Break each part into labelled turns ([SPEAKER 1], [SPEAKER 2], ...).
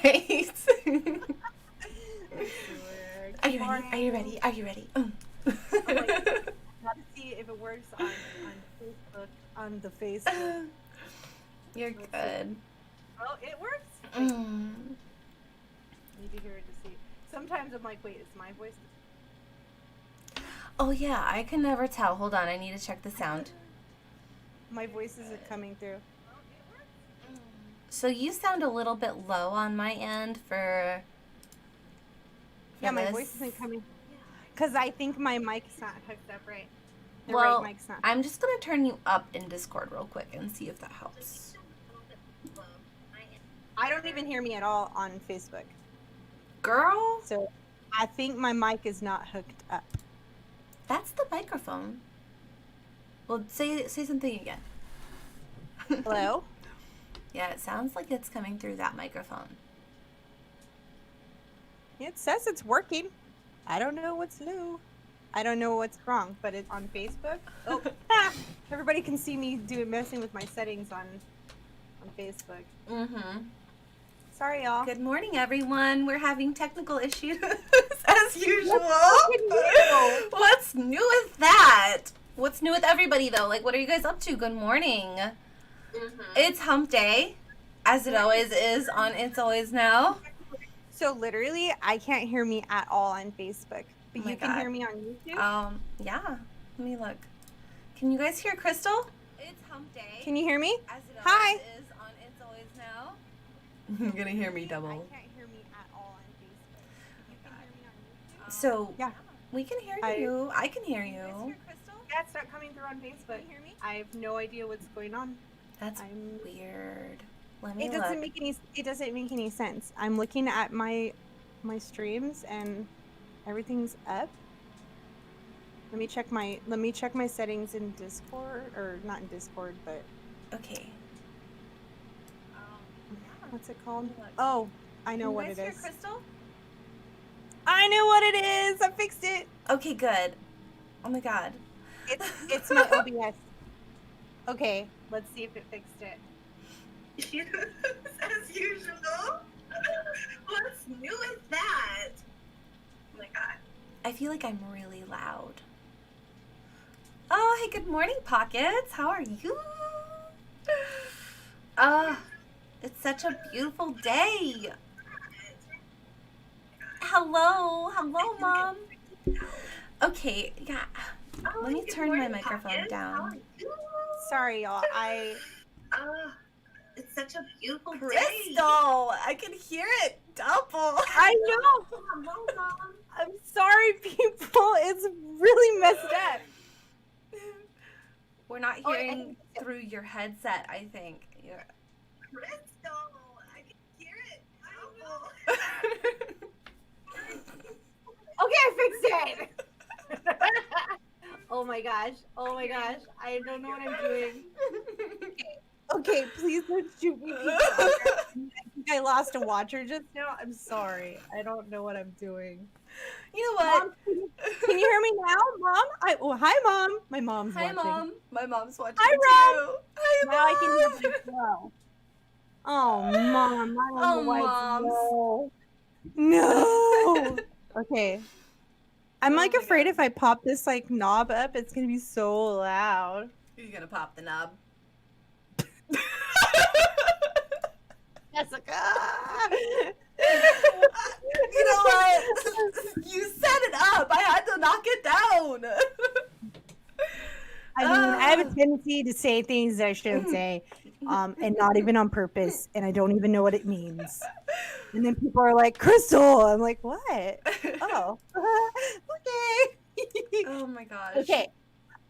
[SPEAKER 1] right?
[SPEAKER 2] I swear.
[SPEAKER 1] Are you ready? Are you ready? Are you ready?
[SPEAKER 2] Gotta see if it works on Facebook, on the Facebook.
[SPEAKER 1] You're
[SPEAKER 2] Let's
[SPEAKER 1] good.
[SPEAKER 2] see. Oh, it works.
[SPEAKER 1] Mm.
[SPEAKER 2] Need to hear it to see. Sometimes I'm like, wait, is my voice?
[SPEAKER 1] Oh yeah, I can never tell. Hold on, I need to check the sound.
[SPEAKER 2] My voice isn't coming through.
[SPEAKER 1] So you sound a little bit low on my end for
[SPEAKER 2] Yeah, my
[SPEAKER 1] this.
[SPEAKER 2] voice isn't coming. Because I think my mic's not hooked up right. The
[SPEAKER 1] Well,
[SPEAKER 2] right mic's not.
[SPEAKER 1] I'm just gonna turn you up in Discord real quick and see if that helps.
[SPEAKER 2] I don't even hear me at all on Facebook.
[SPEAKER 1] Girl,
[SPEAKER 2] So I think my mic is not hooked up.
[SPEAKER 1] that's the microphone. Well, say something again.
[SPEAKER 2] Hello?
[SPEAKER 1] Yeah, it sounds like it's coming through that microphone.
[SPEAKER 2] It says it's working. I don't know what's new. I don't know what's wrong, but it's on Facebook. Oh, everybody can see me messing with my settings on Facebook.
[SPEAKER 1] Mm-hmm.
[SPEAKER 2] Sorry, y'all.
[SPEAKER 1] Good morning, everyone. We're having technical issues as usual. What's new with that? What's new with everybody, though? Like, what are you guys up to? Good morning. Mm-hmm. It's hump day, as it always is on It's Always Now.
[SPEAKER 2] So literally, I can't hear me at all on Facebook, but
[SPEAKER 1] Oh
[SPEAKER 2] you can hear me on YouTube?
[SPEAKER 1] Yeah. Let me look. Can you guys hear Krystal? It's hump day.
[SPEAKER 2] Can you hear me?
[SPEAKER 1] As it
[SPEAKER 2] Hi.
[SPEAKER 1] always is on It's Always Now. You're gonna hear me double.
[SPEAKER 2] I can't hear me at all on Facebook. You can hear me on YouTube?
[SPEAKER 1] So,
[SPEAKER 2] yeah,
[SPEAKER 1] we can hear you. I can hear you.
[SPEAKER 2] Yeah, it's not coming through on Facebook. Can you hear me? I have no idea what's going on.
[SPEAKER 1] That's weird. Let me
[SPEAKER 2] It doesn't make any sense. I'm looking at my streams and everything's up. Let me check my settings in Discord, or not in Discord, but
[SPEAKER 1] okay.
[SPEAKER 2] What's it called? Oh, I know what it is.
[SPEAKER 1] Krystal?
[SPEAKER 2] I know what it is. I fixed it.
[SPEAKER 1] Okay, good. Oh my god.
[SPEAKER 2] It's my OBS. Okay, let's see if it fixed it.
[SPEAKER 1] As usual. What's new with that? Oh my god. I feel like I'm really loud. Oh, hey, good morning, Pockets. How are you? It's such a beautiful day. Hello, Mom. Okay, yeah. Let me turn my microphone down.
[SPEAKER 2] Sorry, y'all.
[SPEAKER 1] It's such a beautiful day. Krystal, I can hear it double.
[SPEAKER 2] I know.
[SPEAKER 1] Hello, Mom.
[SPEAKER 2] I'm sorry, people. It's really messed up.
[SPEAKER 1] We're not hearing through your headset, I think. Krystal, I can hear it double.
[SPEAKER 2] Okay, I fixed it. Oh my gosh. I don't know what I'm doing. Okay, please don't shoot me. I think I lost a watcher just now. I'm sorry. I don't know what I'm doing.
[SPEAKER 1] You know what?
[SPEAKER 2] Mom, can you hear me now, Mom? Hi, Mom. My mom's watching.
[SPEAKER 1] Hi, Mom. My mom's watching
[SPEAKER 2] too.
[SPEAKER 1] Hi,
[SPEAKER 2] now
[SPEAKER 1] Mom.
[SPEAKER 2] I can hear you well. Oh, Mom. I don't know why No. Okay. I'm afraid if I pop this knob up, it's gonna be so loud.
[SPEAKER 1] You're gonna pop the knob.
[SPEAKER 2] Jessica.
[SPEAKER 1] You know what? You set it up. I had to knock it down.
[SPEAKER 2] I mean, I have a tendency to say things that I shouldn't say, and not even on purpose, and I don't even know what it means. And then people are like, Krystal. I'm like, what? Oh, okay.
[SPEAKER 1] Oh my gosh.
[SPEAKER 2] Okay.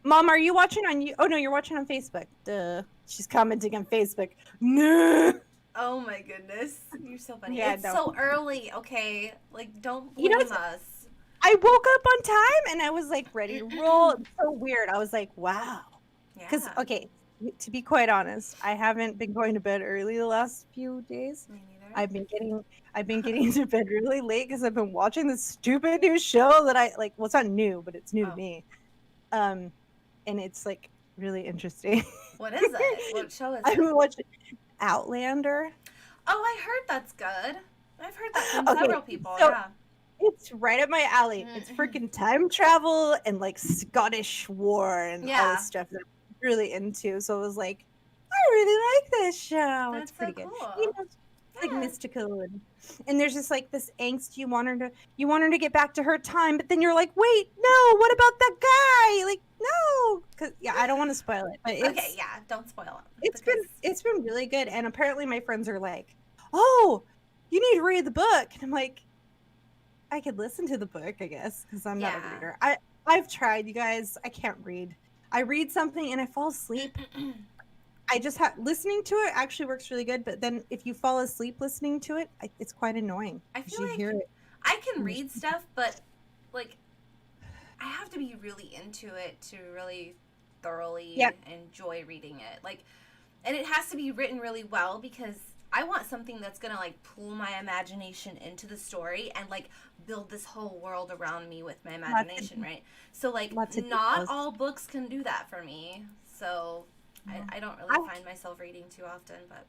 [SPEAKER 2] Mom, are you watching on you? Oh no, you're watching on Facebook. Duh. She's commenting on Facebook. No.
[SPEAKER 1] Oh my goodness. You're so funny.
[SPEAKER 2] Yeah,
[SPEAKER 1] it's so early, okay? Like, don't blame us.
[SPEAKER 2] I woke up on time and I was ready to roll. It's so weird. I was like, wow. Because, okay, to be quite honest, I haven't been going to bed early the last few days.
[SPEAKER 1] Me neither.
[SPEAKER 2] I've been getting to bed really late because I've been watching this stupid new show that I like. Well, it's not new, but it's new to me. And it's really interesting.
[SPEAKER 1] What is it? What show is it?
[SPEAKER 2] I've been watching Outlander.
[SPEAKER 1] Oh, I heard that's good. I've heard that from
[SPEAKER 2] Okay,
[SPEAKER 1] several people,
[SPEAKER 2] so
[SPEAKER 1] yeah.
[SPEAKER 2] it's right up my alley. It's freaking time travel and like Scottish war and all this stuff that I'm really into. So I was like, I really like this show.
[SPEAKER 1] That's
[SPEAKER 2] It's pretty
[SPEAKER 1] so
[SPEAKER 2] good.
[SPEAKER 1] cool.
[SPEAKER 2] You know, it's like mystical and there's just like this angst. You want her to get back to her time, but then you're like, wait, no, what about that guy? Like, no, because I don't want to spoil it, but
[SPEAKER 1] Okay, yeah, don't spoil it.
[SPEAKER 2] It's been really good. And apparently my friends are like, oh, you need to read the book. And I'm like, I could listen to the book, I guess, because I'm not a reader. I've tried, you guys. I can't read. I read something and I fall asleep. I just have listening to it actually works really good, but then if you fall asleep listening to it, it's quite annoying.
[SPEAKER 1] I feel
[SPEAKER 2] you
[SPEAKER 1] like
[SPEAKER 2] hear it.
[SPEAKER 1] I can read stuff, but like I have to be really into it to really thoroughly enjoy reading it. Like, and it has to be written really well because I want something that's gonna like pull my imagination into the story and like build this whole world around me with my imagination, right? So like not all books can do that for me. So I don't really find myself reading too often, but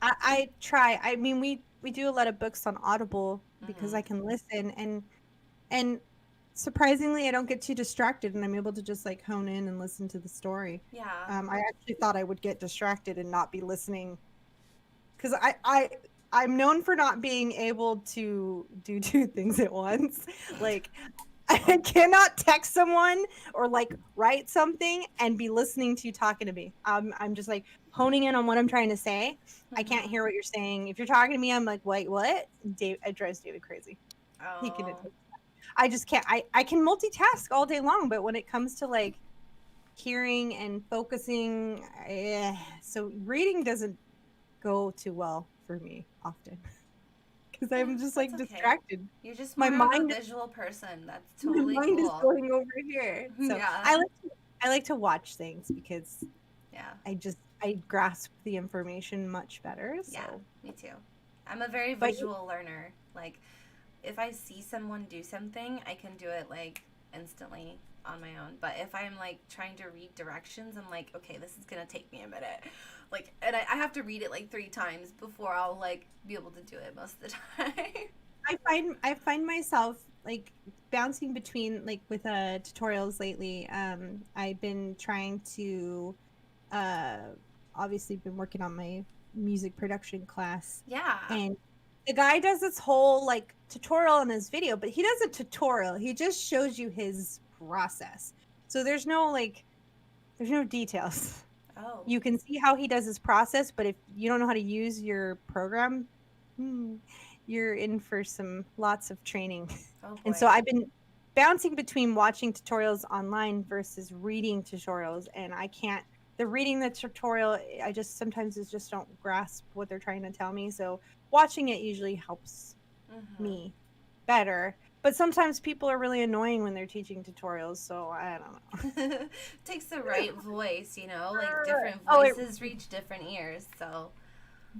[SPEAKER 2] I try. I mean, we do a lot of books on Audible because I can listen and surprisingly I don't get too distracted and I'm able to just like hone in and listen to the story.
[SPEAKER 1] Yeah.
[SPEAKER 2] I actually thought I would get distracted and not be listening because I'm known for not being able to do two things at once. Like I cannot text someone or like write something and be listening to you talking to me. I'm just like honing in on what I'm trying to say. I can't hear what you're saying. If you're talking to me, I'm like, wait, what? It drives David crazy. He can attest. I just can't. I can multitask all day long, but when it comes to like hearing and focusing, so reading doesn't go too well for me often. Because I'm just like distracted.
[SPEAKER 1] You're just more of a visual person. That's totally cool.
[SPEAKER 2] My mind is going over here. So I like to watch things because I grasp the information much better. So.
[SPEAKER 1] Yeah, me too. I'm a very visual learner. Like if I see someone do something, I can do it like instantly on my own. But if I'm like trying to read directions, I'm like, okay, this is gonna take me a minute. Like, and I have to read it like 3 times before I'll like be able to do it most of the time.
[SPEAKER 2] I find myself like bouncing between like with tutorials lately. I've been trying to obviously been working on my music production class.
[SPEAKER 1] Yeah.
[SPEAKER 2] And the guy does this whole like tutorial in his video, but he does a tutorial. He just shows you his process. So there's no details.
[SPEAKER 1] Oh.
[SPEAKER 2] You can see how he does his process, but if you don't know how to use your program, you're in for lots of training.
[SPEAKER 1] Oh, boy.
[SPEAKER 2] And so I've been bouncing between watching tutorials online versus reading tutorials, and I can't. Reading the tutorial, sometimes just don't grasp what they're trying to tell me. So watching it usually helps me better. But sometimes people are really annoying when they're teaching tutorials, so I don't know.
[SPEAKER 1] It takes the right voice, you know, like different voices reach different ears, so.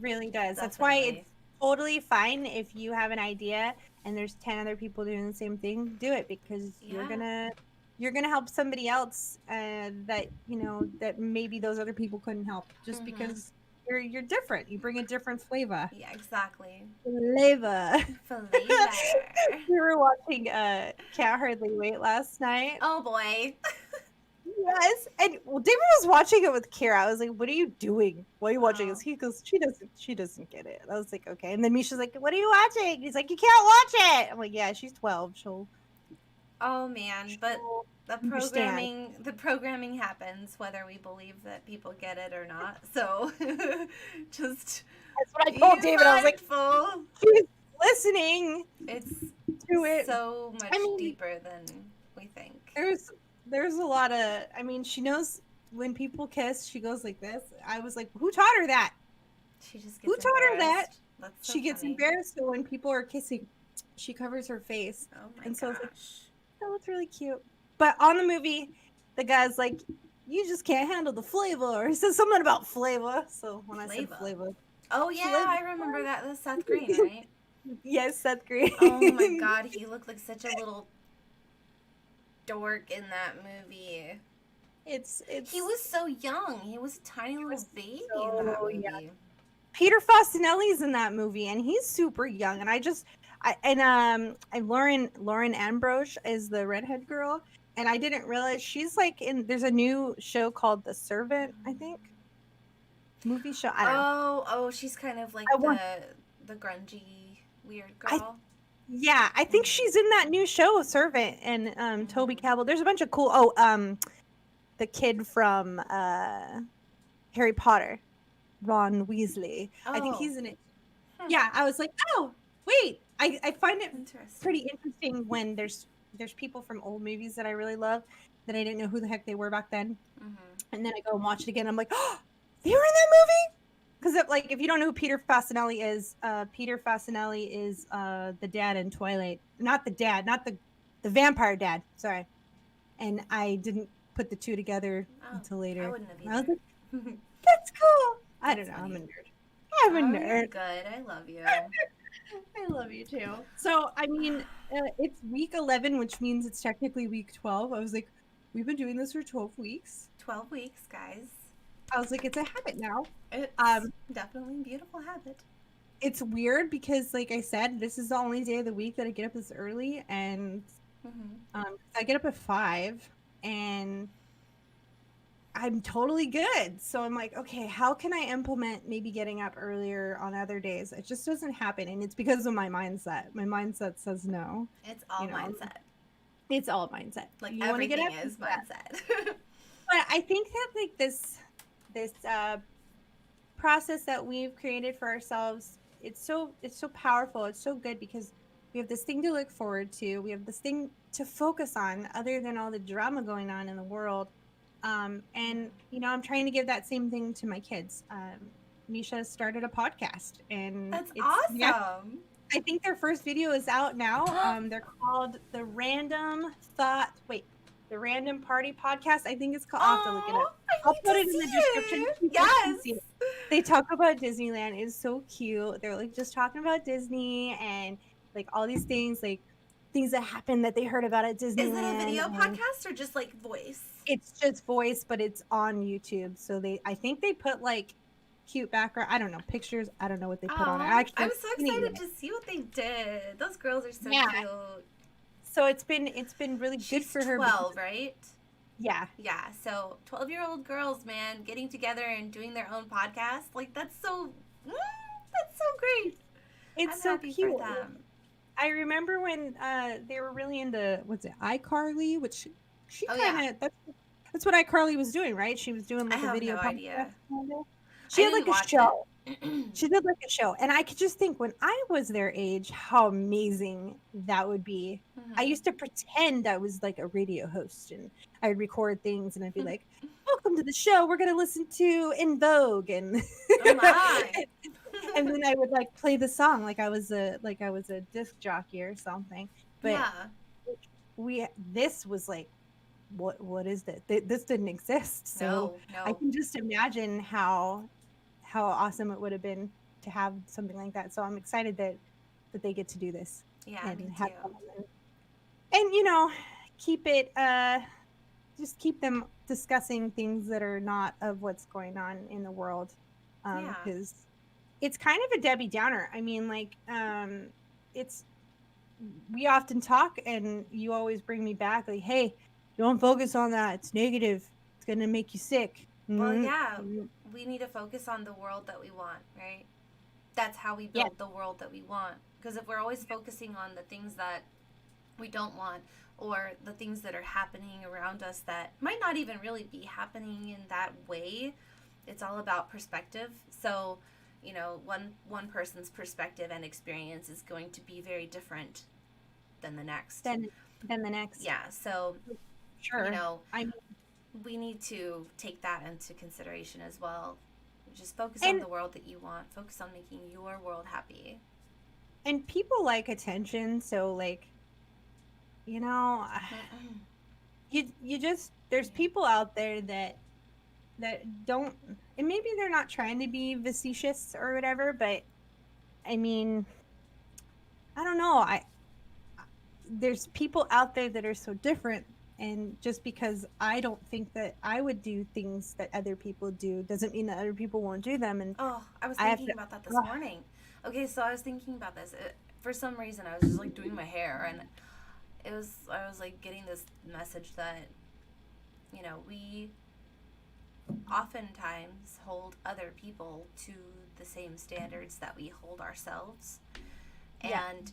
[SPEAKER 2] Really does. Definitely. That's why it's totally fine if you have an idea and there's 10 other people doing the same thing, do it because you're gonna help somebody else that that maybe those other people couldn't help just because you're different. You bring a different flavor.
[SPEAKER 1] Yeah, exactly.
[SPEAKER 2] Flavor. We were watching Can't Hardly Wait last night.
[SPEAKER 1] Oh boy.
[SPEAKER 2] Yes, and David was watching it with Kira. I was like, "What are you doing? Why are you watching this?" He goes, "She doesn't get it." I was like, "Okay." And then Misha's like, "What are you watching?" He's like, "You can't watch it." I'm like, "Yeah, she's 12. She'll."
[SPEAKER 1] Oh man, but the programming happens whether we believe that people get it or not. So
[SPEAKER 2] just that's what I told David. I was like, "She's listening."
[SPEAKER 1] It's
[SPEAKER 2] to it
[SPEAKER 1] so much deeper than we think.
[SPEAKER 2] There's a lot of. I mean, she knows when people kiss. She goes like this. I was like, "Who taught her that?"
[SPEAKER 1] She just gets
[SPEAKER 2] Who taught her that?
[SPEAKER 1] That's so
[SPEAKER 2] she gets
[SPEAKER 1] funny.
[SPEAKER 2] Embarrassed. So when people are kissing, she covers her face.
[SPEAKER 1] Oh my
[SPEAKER 2] and
[SPEAKER 1] gosh.
[SPEAKER 2] So it's like, that looks really cute. But on the movie, the guy's like, "You just can't handle the flavor." Or he says something about flavor. So when I said flavor.
[SPEAKER 1] Oh yeah, I remember that. That's Seth Green, right?
[SPEAKER 2] Yes, Seth Green.
[SPEAKER 1] Oh my god, he looked like such a little dork in that movie.
[SPEAKER 2] It's
[SPEAKER 1] he was so young. He was a tiny little baby in that movie.
[SPEAKER 2] Peter Fasinelli's in that movie, and he's super young. And Lauren Ambrose is the redhead girl, and I didn't realize she's like in. There's a new show called The Servant, I think. Movie show. I don't know.
[SPEAKER 1] Oh, she's kind of like the grungy weird girl.
[SPEAKER 2] Yeah, I think she's in that new show, Servant, and Toby Cabell. There's a bunch of cool. The kid from Harry Potter, Ron Weasley. I think he's in it. Yeah, I was like, oh, wait. I find it pretty interesting when there's people from old movies that I really love that I didn't know who the heck they were back then, and then I go and watch it again. I'm like, oh, they were in that movie. Because like, if you don't know who Peter Fasinelli is the dad in Twilight. Not the dad, not the vampire dad. Sorry, and I didn't put the two together until later.
[SPEAKER 1] I wouldn't have either.
[SPEAKER 2] I was like, that's cool. I don't know. I'm a nerd. I'm a nerd.
[SPEAKER 1] You're good. I love you.
[SPEAKER 2] I love you too. So, I mean, it's week 11, which means it's technically week 12. I was like, we've been doing this for 12 weeks.
[SPEAKER 1] 12 weeks, guys.
[SPEAKER 2] I was like, it's a habit now.
[SPEAKER 1] It's definitely a beautiful habit.
[SPEAKER 2] It's weird because, like I said, this is the only day of the week that I get up this early, and I get up at 5, and I'm totally good. So I'm like, okay, how can I implement maybe getting up earlier on other days? It just doesn't happen, and it's because of my mindset. My mindset says no.
[SPEAKER 1] It's all mindset.
[SPEAKER 2] It's all mindset.
[SPEAKER 1] Like, you everything is mindset.
[SPEAKER 2] But I think that like this process that we've created for ourselves, it's so powerful. It's so good because we have this thing to look forward to. We have this thing to focus on other than all the drama going on in the world. And you know, I'm trying to give that same thing to my kids. Misha started a podcast, and
[SPEAKER 1] that's awesome.
[SPEAKER 2] Yeah, I think their first video is out now. They're called the Random Party Podcast. I think it's called. I'll have to look it up. I'll put it in the description.
[SPEAKER 1] Yes.
[SPEAKER 2] They talk about Disneyland. It's so cute. They're like just talking about Disney and like all these things, like things that happened that they heard about at Disneyland.
[SPEAKER 1] Is it a video podcast or just like voice?
[SPEAKER 2] It's just voice, but it's on YouTube. So I think they put like cute background. I don't know, pictures. I don't know what they put on it.
[SPEAKER 1] I'm so excited to see what they did. Those girls are so cute.
[SPEAKER 2] So it's been really good for her.
[SPEAKER 1] 12, right?
[SPEAKER 2] Yeah.
[SPEAKER 1] Yeah. So 12-year-old girls, man, getting together and doing their own podcast. Like that's so great.
[SPEAKER 2] It's so cute. For them. I remember when they were really into iCarly, which she kind of that's what iCarly was doing, right? She was doing like a video.
[SPEAKER 1] I have no idea.
[SPEAKER 2] She had like a show. She did like a show, and I could just think when I was their age, how amazing that would be. I used to pretend I was like a radio host, and I'd record things, and I'd be like, "Welcome to the show. We're gonna listen to In Vogue," and and then I would like play the song like I was a disc jockey or something. But this was like, what is this? This didn't exist. So
[SPEAKER 1] no.
[SPEAKER 2] I can just imagine how awesome it would have been to have something like that. So I'm excited that they get to do this.
[SPEAKER 1] Yeah,
[SPEAKER 2] and
[SPEAKER 1] me
[SPEAKER 2] have
[SPEAKER 1] too.
[SPEAKER 2] fun. And you know, keep it just keep them discussing things that are not of what's going on in the world. Because it's kind of a Debbie Downer. I mean, like, we often talk and you always bring me back like, hey, don't focus on that. It's negative. It's going to make you sick.
[SPEAKER 1] Well, yeah, we need to focus on the world that we want, right? That's how we build the world that we want. Because if we're always focusing on the things that we don't want, or the things that are happening around us that might not even really be happening in that way, it's all about perspective. So, you know, one person's perspective and experience is going to be very different than the next.
[SPEAKER 2] Than the next.
[SPEAKER 1] Yeah, so,
[SPEAKER 2] sure.
[SPEAKER 1] You know, we need to take that into consideration as well. Just focus on the world that you want. Focus on making your world happy.
[SPEAKER 2] And people like attention, so like, you know, you just, there's people out there that don't, and maybe they're not trying to be facetious or whatever, but I mean, I don't know. There's people out there that are so different And just because I don't think that I would do things that other people do doesn't mean that other people won't do them. And
[SPEAKER 1] Oh, I was
[SPEAKER 2] I have
[SPEAKER 1] thinking
[SPEAKER 2] to,
[SPEAKER 1] about that this morning. Okay, so I was thinking about this. For some reason, I was just like doing my hair, and I was like getting this message that, we oftentimes hold other people to the same standards that we hold ourselves.
[SPEAKER 2] yeah,
[SPEAKER 1] And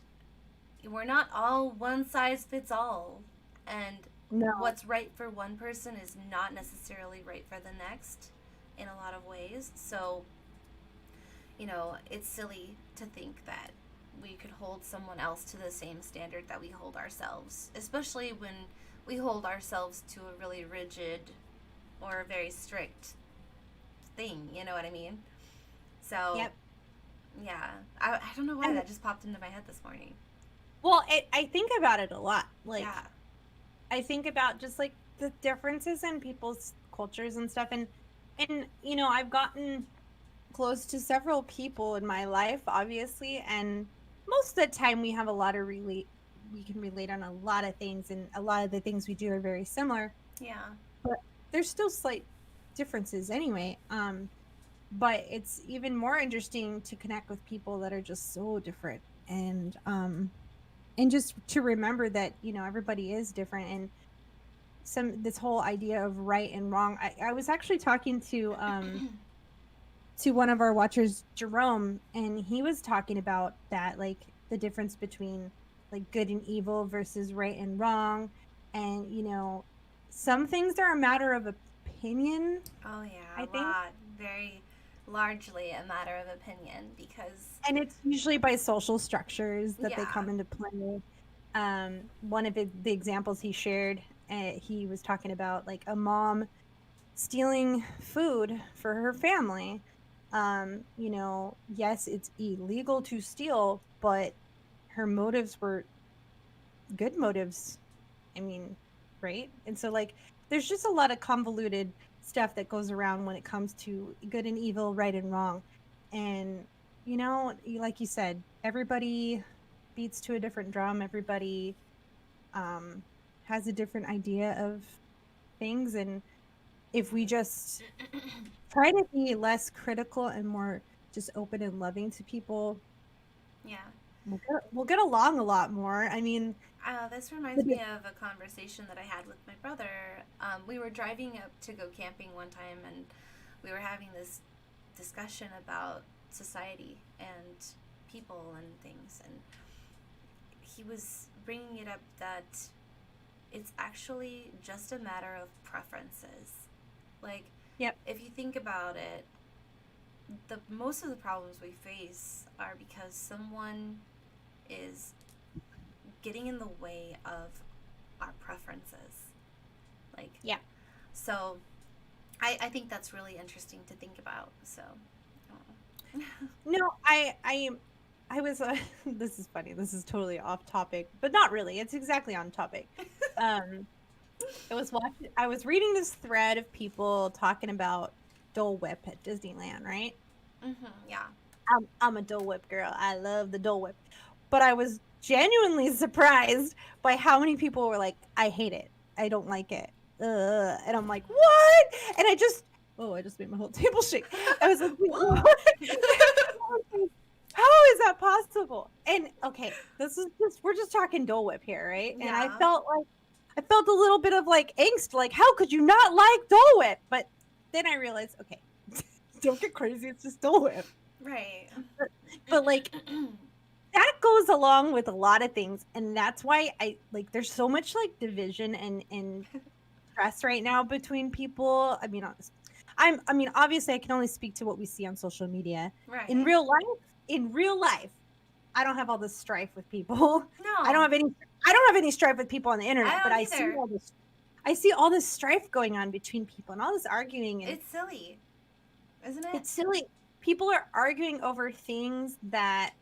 [SPEAKER 1] we're not all one size fits all. And
[SPEAKER 2] no,
[SPEAKER 1] what's right for one person is not necessarily right for the next in a lot of ways. So, it's silly to think that we could hold someone else to the same standard that we hold ourselves, especially when we hold ourselves to a really rigid or a very strict thing, you know what I mean? So,
[SPEAKER 2] yep.
[SPEAKER 1] yeah, I don't know why
[SPEAKER 2] And
[SPEAKER 1] that just popped into my head this morning.
[SPEAKER 2] well, I think about it a lot. Like,
[SPEAKER 1] Yeah.
[SPEAKER 2] I think about just like the differences in people's cultures and stuff. And, I've gotten close to several people in my life, obviously. And most of the time we have a lot of we can relate on a lot of things. And a lot of the things we do are very similar,
[SPEAKER 1] Yeah.
[SPEAKER 2] but there's still slight differences anyway. But it's even more interesting to connect with people that are just so different. And just to remember that, everybody is different. And this whole idea of right and wrong. I was actually talking to one of our watchers, Jerome, and he was talking about that, like the difference between like good and evil versus right and wrong. And, some things are a matter of opinion,
[SPEAKER 1] Oh, yeah,
[SPEAKER 2] I
[SPEAKER 1] a
[SPEAKER 2] think.
[SPEAKER 1] lot. Very largely a matter of opinion because,
[SPEAKER 2] And it's usually by social structures that they
[SPEAKER 1] yeah.
[SPEAKER 2] come into play. One of the examples he shared, he was talking about like a mom stealing food for her family. Yes, it's illegal to steal, but her motives were good motives. I mean, right? And so, like, there's just a lot of convoluted stuff that goes around when it comes to good and evil, right and wrong. And, like you said, everybody beats to a different drum. Everybody um, has a different idea of things. And if we just try to be less critical and more just open and loving to people,
[SPEAKER 1] Yeah.
[SPEAKER 2] we'll get along a lot more. I mean,
[SPEAKER 1] This reminds me of a conversation that I had with my brother. We were driving up to go camping one time, and we were having this discussion about society and people and things. And he was bringing it up that it's actually just a matter of preferences. Like,
[SPEAKER 2] yep,
[SPEAKER 1] if you think about it, the most of the problems we face are because someone is getting in the way of our preferences. Like,
[SPEAKER 2] yeah.
[SPEAKER 1] so I think that's really interesting to think about. So,
[SPEAKER 2] No, I was. This is funny. This is totally off topic, but not really. It's exactly on topic. Um, I was reading this thread of people talking about Dole Whip at Disneyland, right?
[SPEAKER 1] yeah.
[SPEAKER 2] I'm a Dole Whip girl. I love the Dole Whip. But I was genuinely surprised by how many people were like, I hate it. I don't like it. And I'm like, what? And I just made my whole table shake. I was like, what? How is that possible? And okay, we're just talking Dole Whip here, right? And
[SPEAKER 1] Yeah.
[SPEAKER 2] I felt a little bit of like angst, like, how could you not like Dole Whip? But then I realized, okay, don't get crazy. It's just Dole Whip.
[SPEAKER 1] Right.
[SPEAKER 2] But like, that goes along with a lot of things. And that's why I like, there's so much like division and stress right now between people. I mean, obviously I can only speak to what we see on social media. In
[SPEAKER 1] Right.
[SPEAKER 2] real life, I don't have all this strife with people. I don't
[SPEAKER 1] No,
[SPEAKER 2] have any I don't have any strife with people on the
[SPEAKER 1] I
[SPEAKER 2] internet, but
[SPEAKER 1] don't either.
[SPEAKER 2] I see all this strife going on between people and all this arguing, and
[SPEAKER 1] It's silly, isn't it?
[SPEAKER 2] it's silly. People are arguing over things that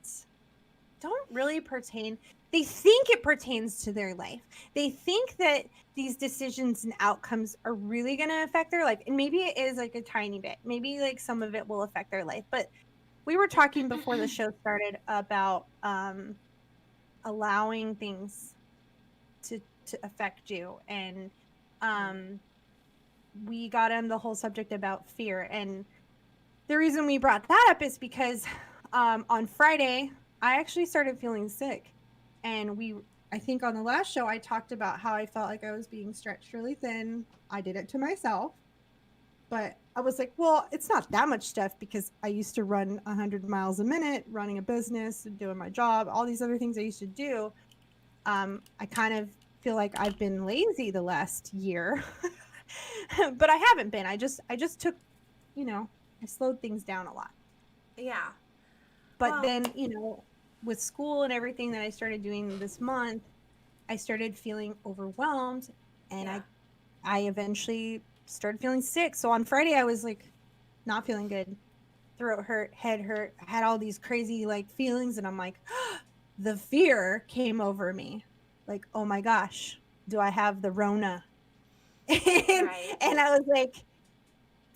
[SPEAKER 2] don't really pertain. They think it pertains to their life. They think that these decisions and outcomes are really going to affect their life. And maybe it is like a tiny bit. Maybe like some of it will affect their life. But we were talking before the show started about allowing things to to affect you. And we got on the whole subject about fear. And the reason we brought that up is because on Friday, I actually started feeling sick. And I think on the last show, I talked about how I felt like I was being stretched really thin. I did it to myself. But I was like, well, it's not that much stuff because I used to run 100 miles a minute, running a business, doing my job, all these other things I used to do. I kind of feel like I've been lazy the last year, but I haven't been. I just took, I slowed things down a lot.
[SPEAKER 1] Yeah.
[SPEAKER 2] But then, with school and everything that I started doing this month, I started feeling overwhelmed, and I eventually started feeling sick. So on Friday, I was like not feeling good. Throat hurt, head hurt, I had all these crazy like feelings, and I'm like, the fear came over me. Like, oh my gosh, do I have the Rona? And I was like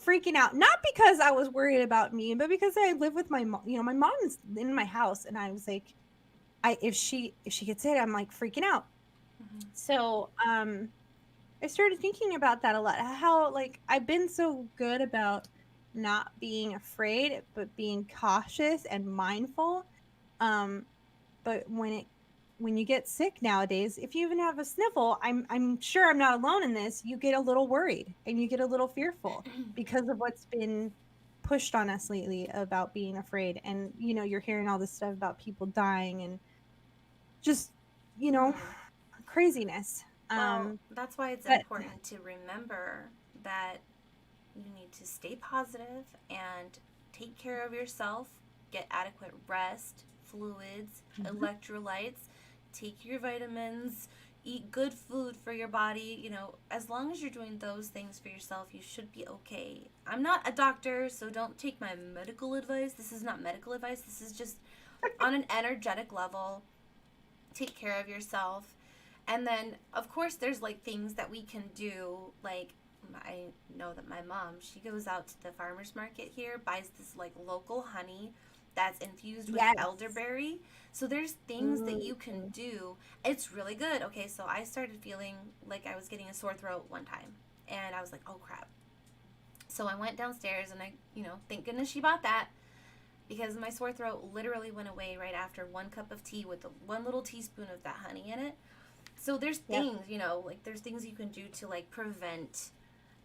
[SPEAKER 2] freaking out, not because I was worried about me, but because I live with my mom. My mom is in my house, and I was like, if she gets it, I'm like freaking out. So I started thinking about that a lot. How like I've been so good about not being afraid, but being cautious and mindful. But when you get sick nowadays, if you even have a sniffle, I'm sure I'm not alone in this. You get a little worried and you get a little fearful because of what's been pushed on us lately about being afraid. And you're hearing all this stuff about people dying and just craziness.
[SPEAKER 1] Well, that's why it's important to remember that you need to stay positive and take care of yourself, get adequate rest, fluids, electrolytes, take your vitamins, eat good food for your body. As long as you're doing those things for yourself, you should be okay. I'm not a doctor, so don't take my medical advice. This is not medical advice. This is just on an energetic level. Take care of yourself. And then, of course, there's like things that we can do. Like, I know that my mom, she goes out to the farmer's market here, buys this like local honey that's infused with elderberry. So there's things that you can do. It's really good. Okay, so I started feeling like I was getting a sore throat one time. And I was like, oh crap. So I went downstairs and I, thank goodness she bought that. Because my sore throat literally went away right after 1 cup of tea with 1 little teaspoon of that honey in it. So there's things, like there's things you can do to like prevent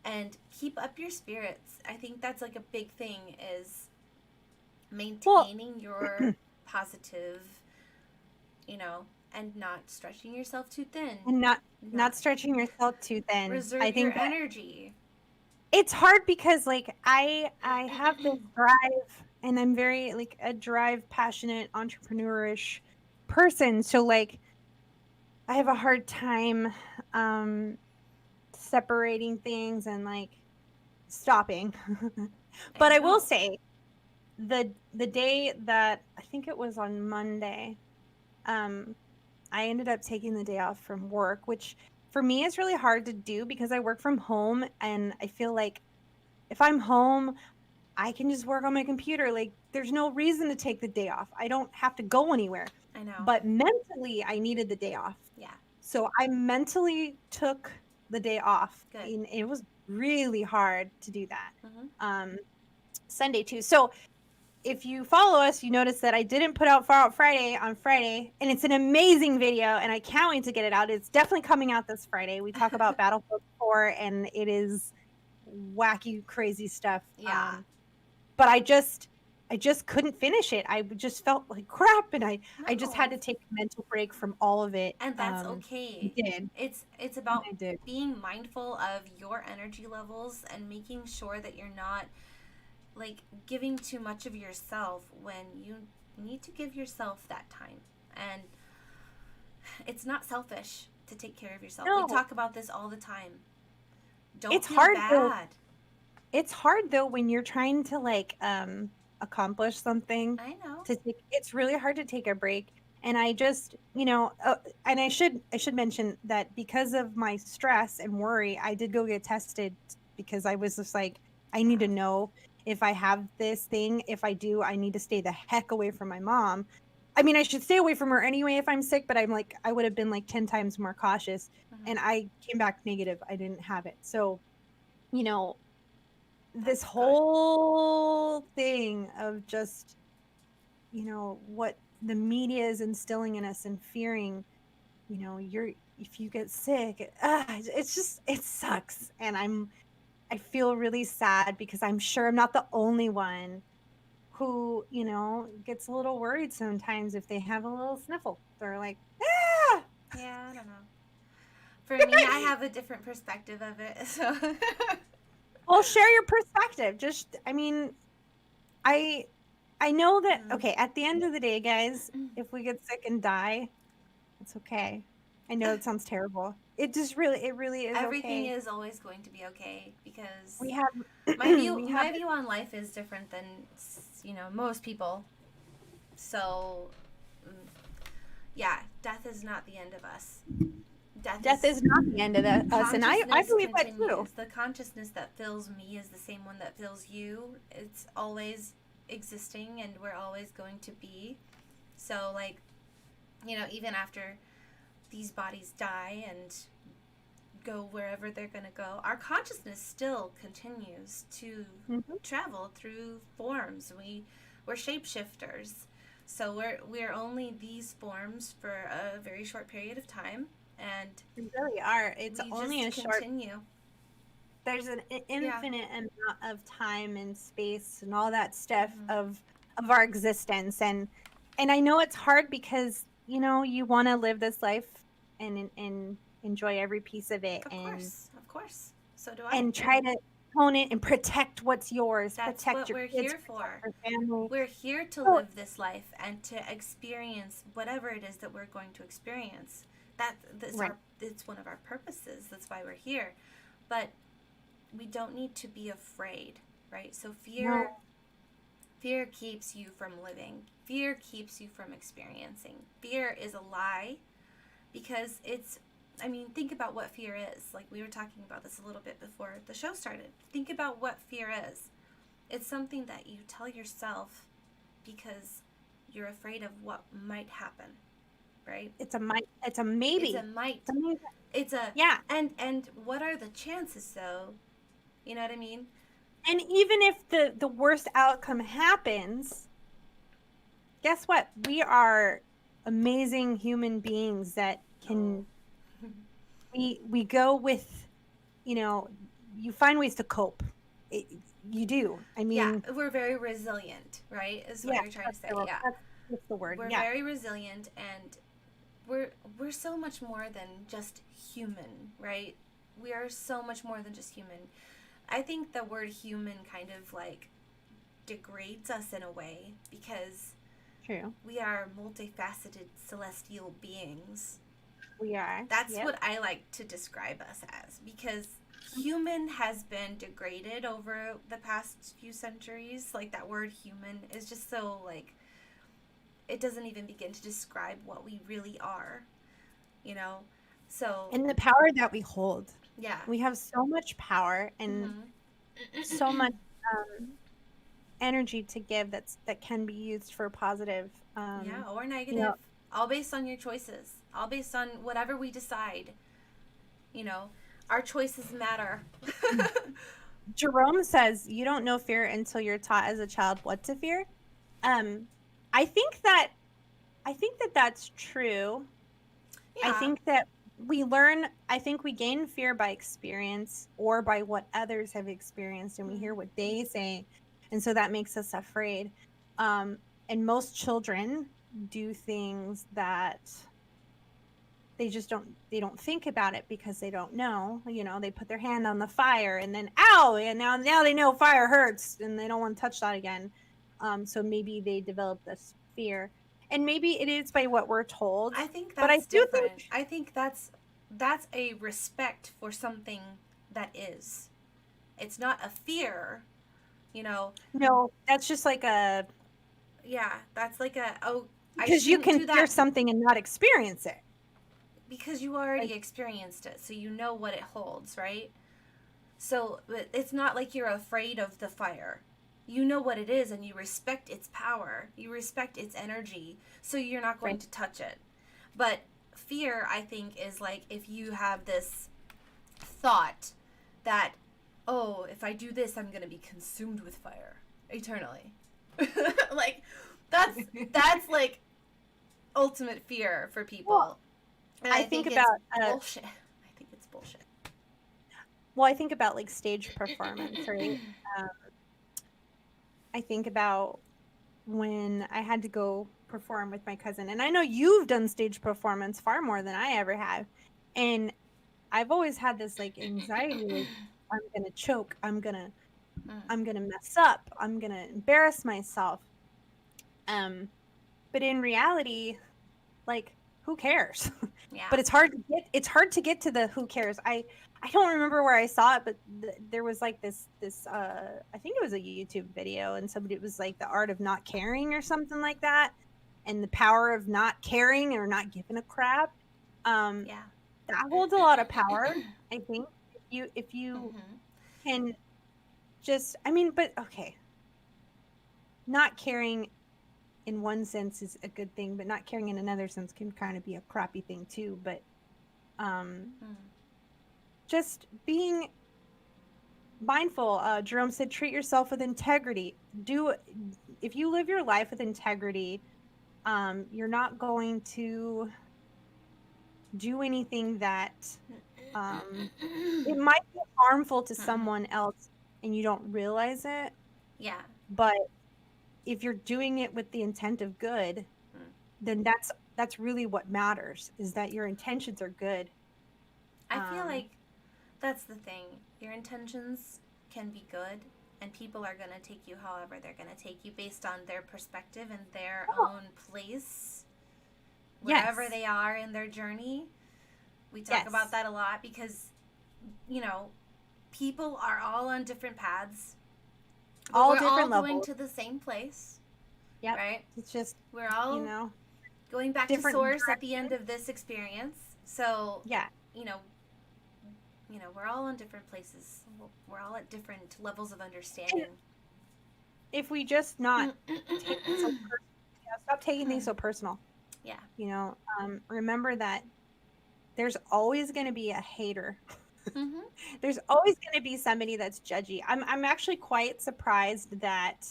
[SPEAKER 1] and keep up your spirits. I think that's like a big thing is maintaining your positive, and not stretching yourself too thin.
[SPEAKER 2] And not stretching yourself too thin.
[SPEAKER 1] Reserve your energy.
[SPEAKER 2] It's hard because like I have this drive, and I'm very like a drive, passionate, entrepreneurish person. So like I have a hard time separating things and like stopping. But I will say the day that I think it was on Monday, I ended up taking the day off from work, which for me is really hard to do because I work from home, and I feel like if I'm home, I can just work on my computer. Like there's no reason to take the day off. I don't have to go anywhere.
[SPEAKER 1] I know.
[SPEAKER 2] But mentally, I needed the day off.
[SPEAKER 1] Yeah.
[SPEAKER 2] So I mentally took the day off.
[SPEAKER 1] Good.
[SPEAKER 2] And it was really hard to do that. Sunday too. So if you follow us, you notice that I didn't put out Far Out Friday on Friday, and it's an amazing video, and I can't wait to get it out. It's definitely coming out this Friday. We talk about Battlefield 4, and it is wacky, crazy stuff.
[SPEAKER 1] Yeah.
[SPEAKER 2] But I just couldn't finish it. I just felt like crap, and I just had to take a mental break from all of it.
[SPEAKER 1] And that's okay.
[SPEAKER 2] I did.
[SPEAKER 1] It's about being mindful of your energy levels and making sure that you're not like giving too much of yourself when you need to give yourself that time. And it's not selfish to take care of yourself. No. We talk about this all the time. Don't feel bad.
[SPEAKER 2] Though. It's hard though when you're trying to like accomplish something.
[SPEAKER 1] I know.
[SPEAKER 2] It's really hard to take a break. And I just, and I should mention that because of my stress and worry, I did go get tested because I was just like, I need to know if I have this thing. If I do, I need to stay the heck away from my mom. I mean, I should stay away from her anyway if I'm sick, but I'm like, I would have been like 10 times more cautious. And I came back negative. I didn't have it. So, you know, this whole thing of just, you know, what the media is instilling in us and fearing, you know, if you get sick, it's just, it sucks. And I feel really sad because I'm sure I'm not the only one who, you know, gets a little worried sometimes if they have a little sniffle. They're like, ah!
[SPEAKER 1] Yeah, I don't know. For me, I have a different perspective of it. So,
[SPEAKER 2] well, share your perspective. Just, I mean, I know that. Okay, at the end of the day, guys, if we get sick and die, it's okay. I know it sounds terrible. It really is.
[SPEAKER 1] Everything
[SPEAKER 2] okay.
[SPEAKER 1] is always going to be okay because
[SPEAKER 2] We have
[SPEAKER 1] my view on life is different than, you know, most people. So, yeah, death is not the end of us.
[SPEAKER 2] Death is not the end of us, and I believe that too.
[SPEAKER 1] The consciousness that fills me is the same one that fills you. It's always existing, and we're always going to be. So, like, you know, even after these bodies die and go wherever they're going to go, our consciousness still continues to travel through forms. We're shapeshifters. So we're only these forms for a very short period of time, and
[SPEAKER 2] we really are. It's only a short. There's an infinite amount of time and space and all that stuff of our existence, and I know it's hard because, you know, you want to live this life and enjoy every piece of it.
[SPEAKER 1] Of course. So do I.
[SPEAKER 2] And try to hone it and protect what's yours.
[SPEAKER 1] That's
[SPEAKER 2] protect
[SPEAKER 1] what
[SPEAKER 2] your
[SPEAKER 1] we're
[SPEAKER 2] kids,
[SPEAKER 1] here for.
[SPEAKER 2] Your family.
[SPEAKER 1] We're here to live this life and to experience whatever it is that we're going to experience. It's one of our purposes. That's why we're here. But we don't need to be afraid, right? So fear keeps you from living. Fear keeps you from experiencing. Fear is a lie because think about what fear is. Like, we were talking about this a little bit before the show started. Think about what fear is. It's something that you tell yourself because you're afraid of what might happen, right?
[SPEAKER 2] It's a might. It's a maybe.
[SPEAKER 1] It's a might. It's a
[SPEAKER 2] yeah.
[SPEAKER 1] And what are the chances, though? You know what I mean?
[SPEAKER 2] And even if the worst outcome happens, guess what? We are amazing human beings that can. We go with, you know, you find ways to cope. You do. I mean,
[SPEAKER 1] yeah, we're very resilient, right? Is what you're trying to say. Yeah,
[SPEAKER 2] that's the word.
[SPEAKER 1] We're very resilient, and we're so much more than just human, right? We are so much more than just human. I think the word human kind of like degrades us in a way because we are multifaceted celestial beings.
[SPEAKER 2] We are.
[SPEAKER 1] That's what I like to describe us as, because human has been degraded over the past few centuries. Like, that word human is just so, like, it doesn't even begin to describe what we really are, you know? So.
[SPEAKER 2] And the power that we hold.
[SPEAKER 1] Yeah.
[SPEAKER 2] We have so much power and so much energy to give that can be used for positive.
[SPEAKER 1] Or negative. You know, all based on your choices. All based on whatever we decide. You know, our choices matter.
[SPEAKER 2] Jerome says, you don't know fear until you're taught as a child what to fear. I think that that's true. Yeah. I think that we gain fear by experience or by what others have experienced, and we hear what they say. And so that makes us afraid. And most children do things that they don't think about it because they don't know. You know, they put their hand on the fire and then, ow, and now they know fire hurts and they don't want to touch that again. So maybe they develop this fear. And maybe it is by what we're told.
[SPEAKER 1] I think that's different. I think that's a respect for something that is. It's not a fear, you know.
[SPEAKER 2] No, that's just like a...
[SPEAKER 1] Yeah, that's like a,
[SPEAKER 2] because you can fear something and not experience it.
[SPEAKER 1] Because you already experienced it, so you know what it holds, right? So it's not like you're afraid of the fire. you know what it is and you respect its power, you respect its energy, so you're not going to touch it. But fear, I think, is like if you have this thought that, oh, if I do this, I'm going to be consumed with fire eternally. Like, that's like ultimate fear for people.
[SPEAKER 2] Well,
[SPEAKER 1] and I think
[SPEAKER 2] about
[SPEAKER 1] bullshit. I think it's bullshit.
[SPEAKER 2] Well, I think about like stage performance, right? I think about when I had to go perform with my cousin, and I know you've done stage performance far more than I ever have, and I've always had this like anxiety, like I'm gonna choke, I'm gonna mess up, I'm gonna embarrass myself. But in reality, like, who cares?
[SPEAKER 1] Yeah.
[SPEAKER 2] But it's hard to get to the who cares. I don't remember where I saw it, but there was like this I think it was a YouTube video, and somebody, it was like the art of not caring or something like that, and the power of not caring or not giving a crap.
[SPEAKER 1] Yeah.
[SPEAKER 2] That holds a lot of power, I think. If you can just, I mean, but okay, not caring in one sense is a good thing, but not caring in another sense can kind of be a crappy thing too. But just being mindful. Jerome said, treat yourself with integrity. If you live your life with integrity, you're not going to do anything that it might be harmful to someone else and you don't realize it.
[SPEAKER 1] Yeah.
[SPEAKER 2] But if you're doing it with the intent of good, then that's really what matters, is that your intentions are good.
[SPEAKER 1] I feel like that's the thing. Your intentions can be good, and people are going to take you however they're going to take you based on their perspective and their own place, wherever they are in their journey. We talk about that a lot because, you know, people are all on different paths.
[SPEAKER 2] All
[SPEAKER 1] we're
[SPEAKER 2] different
[SPEAKER 1] all
[SPEAKER 2] levels.
[SPEAKER 1] going to the same place.
[SPEAKER 2] Yep.
[SPEAKER 1] Right?
[SPEAKER 2] It's just,
[SPEAKER 1] we're all,
[SPEAKER 2] you know,
[SPEAKER 1] going back to source at the end of this experience. So, you know, we're all on different places. We're all at different levels of understanding.
[SPEAKER 2] And if we just not take things so personal, stop taking things so personal.
[SPEAKER 1] Yeah.
[SPEAKER 2] You know, remember that there's always going to be a hater. There's always going to be somebody that's judgy. I'm actually quite surprised that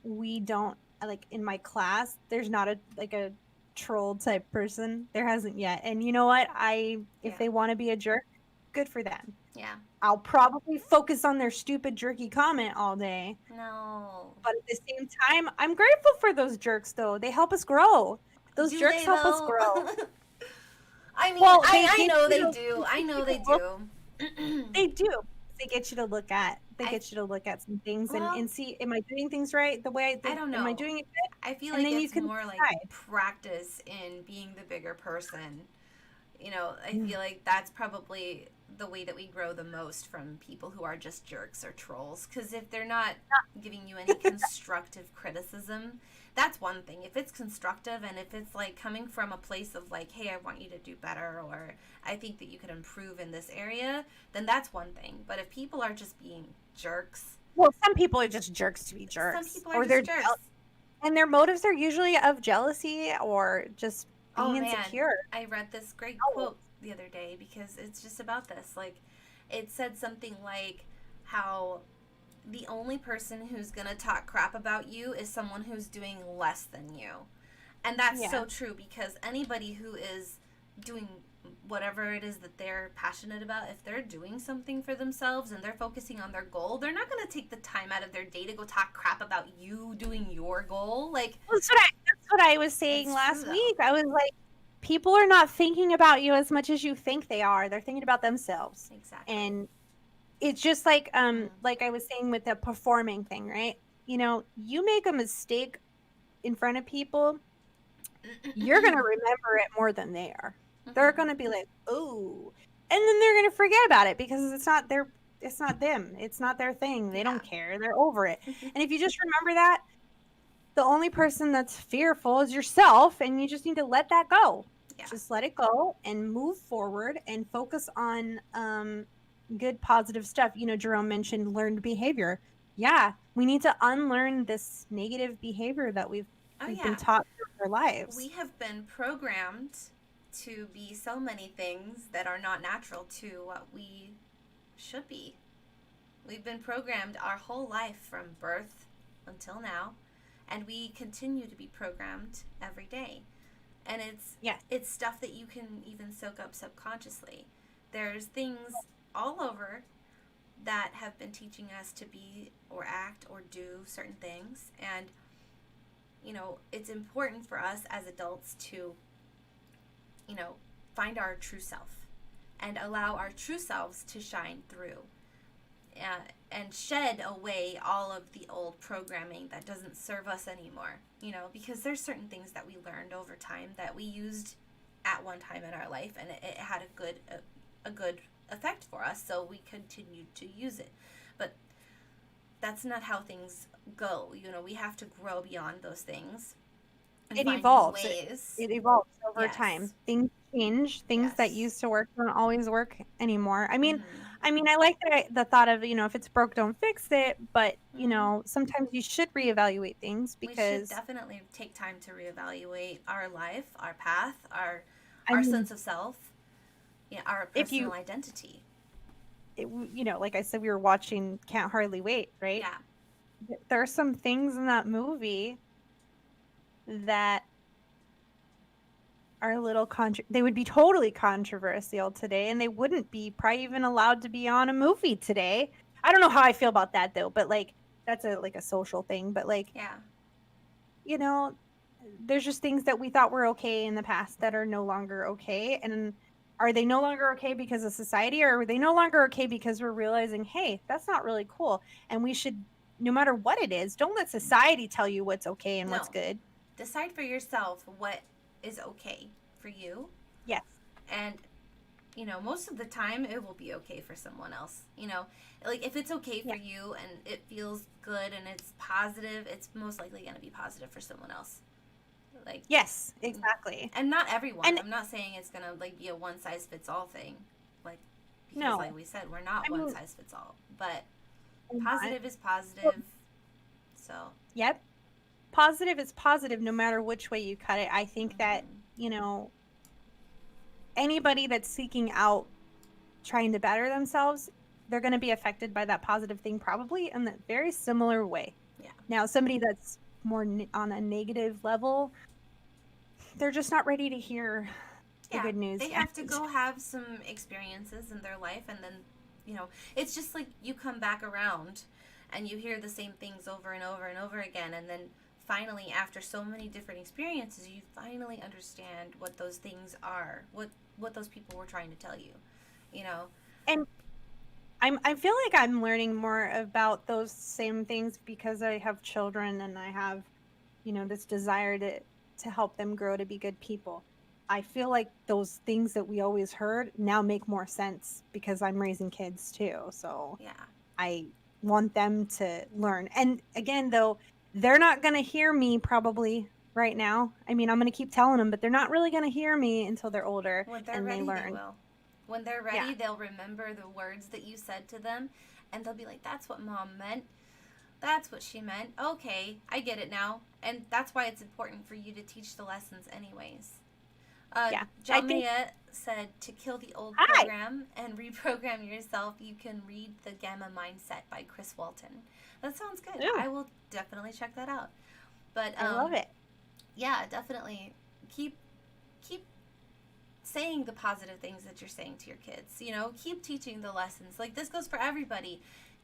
[SPEAKER 2] we don't, like, in my class, there's not a troll type person. There hasn't yet. And you know what? If they want to be a jerk, good for them.
[SPEAKER 1] Yeah.
[SPEAKER 2] I'll probably focus on their stupid jerky comment all day.
[SPEAKER 1] No.
[SPEAKER 2] But at the same time, I'm grateful for those jerks, though. They help us grow. Those jerks help us grow.
[SPEAKER 1] I mean, well, I know they do. I know they do.
[SPEAKER 2] They do. They get you to look at. Get you to look at some things and see, am I doing things right the way I
[SPEAKER 1] don't know.
[SPEAKER 2] Am I doing it good?
[SPEAKER 1] I feel like it's more like practice in being the bigger person. You know, I feel like that's probably the way that we grow the most from people who are just jerks or trolls. Because if they're not giving you any constructive criticism, that's one thing. If it's constructive and if it's like coming from a place of like, hey, I want you to do better, or I think that you could improve in this area, then that's one thing. But if people are just being jerks.
[SPEAKER 2] Well, some people are just jerks to be jerks.
[SPEAKER 1] Some people are just jerks.
[SPEAKER 2] And their motives are usually of jealousy or just being insecure.
[SPEAKER 1] I read this great quote the other day because it's just about this. Like, it said something like how the only person who's going to talk crap about you is someone who's doing less than you. And that's so true, because anybody who is doing whatever it is that they're passionate about, if they're doing something for themselves and they're focusing on their goal, they're not going to take the time out of their day to go talk crap about you doing your goal. Like,
[SPEAKER 2] that's what I was saying last week. I was like, people are not thinking about you as much as you think they are. They're thinking about themselves.
[SPEAKER 1] Exactly.
[SPEAKER 2] And it's just like like I was saying with the performing thing, right? You know, you make a mistake in front of people, you're going to remember it more than they are. They're going to be like, "Oh." And then they're going to forget about it because it's not them. It's not their thing. They don't care. They're over it. And if you just remember that, the only person that's fearful is yourself, and you just need to let that go. Yeah. Just let it go and move forward and focus on good, positive stuff. You know, Jerome mentioned learned behavior. Yeah, we need to unlearn this negative behavior that we've been taught through our lives.
[SPEAKER 1] We have been programmed to be so many things that are not natural to what we should be. We've been programmed our whole life from birth until now, and we continue to be programmed every day. And it's stuff that you can even soak up subconsciously. There's things all over that have been teaching us to be or act or do certain things, and it's important for us as adults to find our true self and allow our true selves to shine through, and shed away all of the old programming that doesn't serve us anymore, because there's certain things that we learned over time that we used at one time in our life, and it had a good effect for us, so we continued to use it. But that's not how things go. We have to grow beyond those things.
[SPEAKER 2] It evolves. It evolves over time. Things change. Things that used to work don't always work anymore. I mean, I like the thought of, if it's broke, don't fix it. But, sometimes you should reevaluate things, because
[SPEAKER 1] we should definitely take time to reevaluate our life, our path, our sense of self, our personal identity.
[SPEAKER 2] Like I said, we were watching Can't Hardly Wait, right?
[SPEAKER 1] Yeah.
[SPEAKER 2] There are some things in that movie that are a little they would be totally controversial today, and they wouldn't be probably even allowed to be on a movie today. I don't know how I feel about that though, but that's a social thing. But there's just things that we thought were okay in the past that are no longer okay. And are they no longer okay because of society, or are they no longer okay because we're realizing, hey, that's not really cool, and we should, no matter what it is, don't let society tell you what's okay and what's good.
[SPEAKER 1] Decide for yourself what is okay for you.
[SPEAKER 2] Yes.
[SPEAKER 1] And most of the time it will be okay for someone else. If it's okay for you and it feels good and it's positive, it's most likely going to be positive for someone else.
[SPEAKER 2] Yes, exactly.
[SPEAKER 1] And not everyone. And I'm not saying it's going to be a one size fits all thing. Because like we said, we're not one size fits all. But positive is positive. So.
[SPEAKER 2] Yep. Positive is positive no matter which way you cut it. I think that, anybody that's seeking out trying to better themselves, they're going to be affected by that positive thing probably in a very similar way.
[SPEAKER 1] Yeah.
[SPEAKER 2] Now, somebody that's more on a negative level, they're just not ready to hear the good news.
[SPEAKER 1] They have to go have some experiences in their life, and then, it's just like you come back around and you hear the same things over and over and over again, and then finally, after so many different experiences, you finally understand what those things are, what those people were trying to tell you,
[SPEAKER 2] And I feel like I'm learning more about those same things because I have children, and I have, this desire to help them grow to be good people. I feel like those things that we always heard now make more sense because I'm raising kids too. So I want them to learn. And again, though, they're not going to hear me probably right now. I mean, I'm going to keep telling them, but they're not really going to hear me until they're older.
[SPEAKER 1] When they're ready, they will. When they're ready, they'll remember the words that you said to them, and they'll be like, that's what Mom meant. That's what she meant. Okay, I get it now. And that's why it's important for you to teach the lessons anyways. Jamia said, to kill the old program and reprogram yourself, you can read The Gamma Mindset by Chris Walton. That sounds good. Ooh. I will definitely check that out. But
[SPEAKER 2] I love it.
[SPEAKER 1] Yeah, definitely keep saying the positive things that you're saying to your kids. Keep teaching the lessons. This goes for everybody.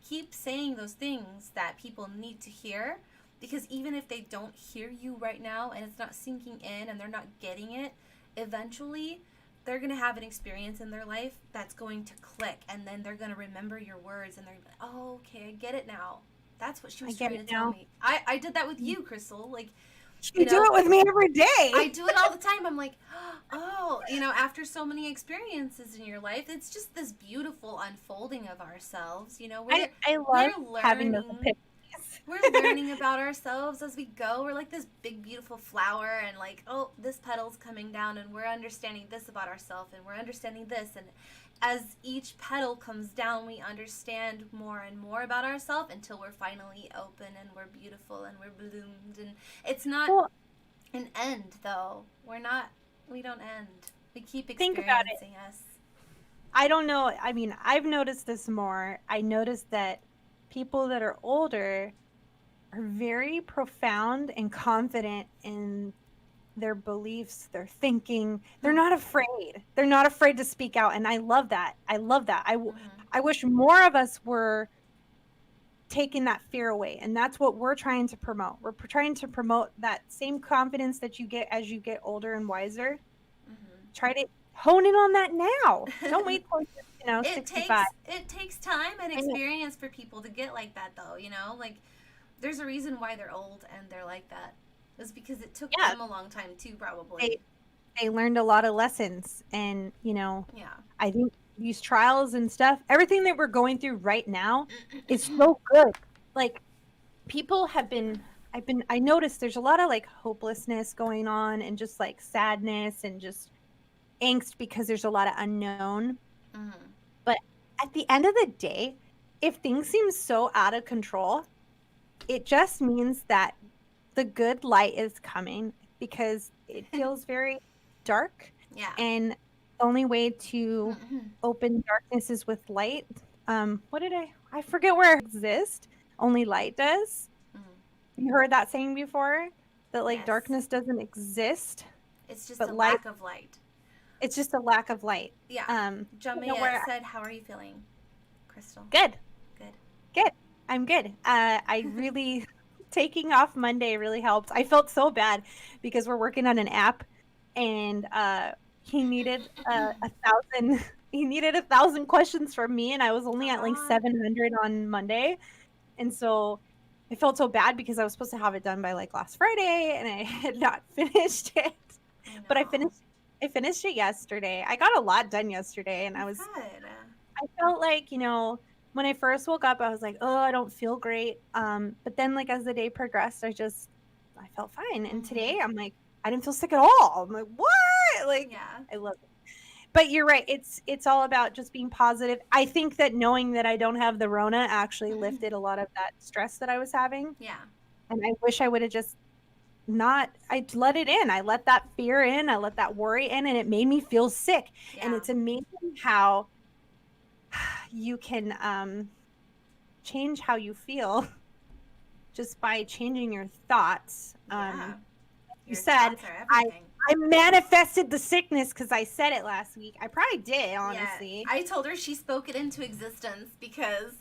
[SPEAKER 1] Keep saying those things that people need to hear, because even if they don't hear you right now and it's not sinking in and they're not getting it, eventually they're going to have an experience in their life that's going to click, and then they're going to remember your words, and they're going to be like, oh, okay, I get it now. That's what she was trying to tell me. I did that with you, Krystal.
[SPEAKER 2] You do it with me every day.
[SPEAKER 1] I do it all the time. I'm like, oh, after so many experiences in your life, it's just this beautiful unfolding of ourselves.
[SPEAKER 2] I love having those epiphanies.
[SPEAKER 1] We're learning about ourselves as we go. We're like this big, beautiful flower, and like, oh, this petal's coming down, and we're understanding this about ourselves, and we're understanding this. And as each petal comes down, we understand more and more about ourselves until we're finally open and we're beautiful and we're bloomed. And it's not an end, though. We don't end. We keep experiencing.
[SPEAKER 2] Think about it.
[SPEAKER 1] Us.
[SPEAKER 2] I don't know. I mean, I've noticed this more. I noticed that people that are older are very profound and confident in their beliefs, their thinking. They're not afraid. They're not afraid to speak out. And I love that. I love that. I wish more of us were taking that fear away. And that's what we're trying to promote. We're trying to promote that same confidence that you get as you get older and wiser. Try to hone in on that now. Don't wait till 65.
[SPEAKER 1] It takes time and experience for people to get like that, though. Like there's a reason why they're old and they're like that. It's because it took them a long time too, probably.
[SPEAKER 2] They learned a lot of lessons, and I think these trials and stuff, everything that we're going through right now is so good. Like people have been. I noticed there's a lot of like hopelessness going on, and just like sadness and just angst because there's a lot of unknown. But at the end of the day, if things seem so out of control, it just means that the good light is coming, because it feels very dark. And the only way to open darkness is with light. I forget where it exists. Only light does. You heard that saying before? That like darkness doesn't exist.
[SPEAKER 1] It's just a lack of light.
[SPEAKER 2] It's just a lack of light.
[SPEAKER 1] Yeah. Jamia said, "How are you feeling, Krystal?"
[SPEAKER 2] Good. I'm good. I really taking off Monday really helped. I felt so bad because we're working on an app, and he needed 1,000. He needed 1,000 questions from me, and I was only at like 700 on Monday, and so I felt so bad because I was supposed to have it done by like last Friday, and I had not finished it. But I finished it yesterday. I got a lot done yesterday, and I felt like, when I first woke up, I was like, oh, I don't feel great. But then like as the day progressed, I felt fine. And today I'm like, I didn't feel sick at all. I'm like, what? Like, I love it. But you're right. It's all about just being positive. I think that knowing that I don't have the Rona actually lifted a lot of that stress that I was having.
[SPEAKER 1] Yeah.
[SPEAKER 2] And I wish I would have just I let it in. I let that fear in. I let that worry in, and it made me feel sick. And it's amazing how you can change how you feel just by changing your thoughts. You said I manifested the sickness because I said it last week. I probably did, honestly.
[SPEAKER 1] Yeah. I told her she spoke it into existence, because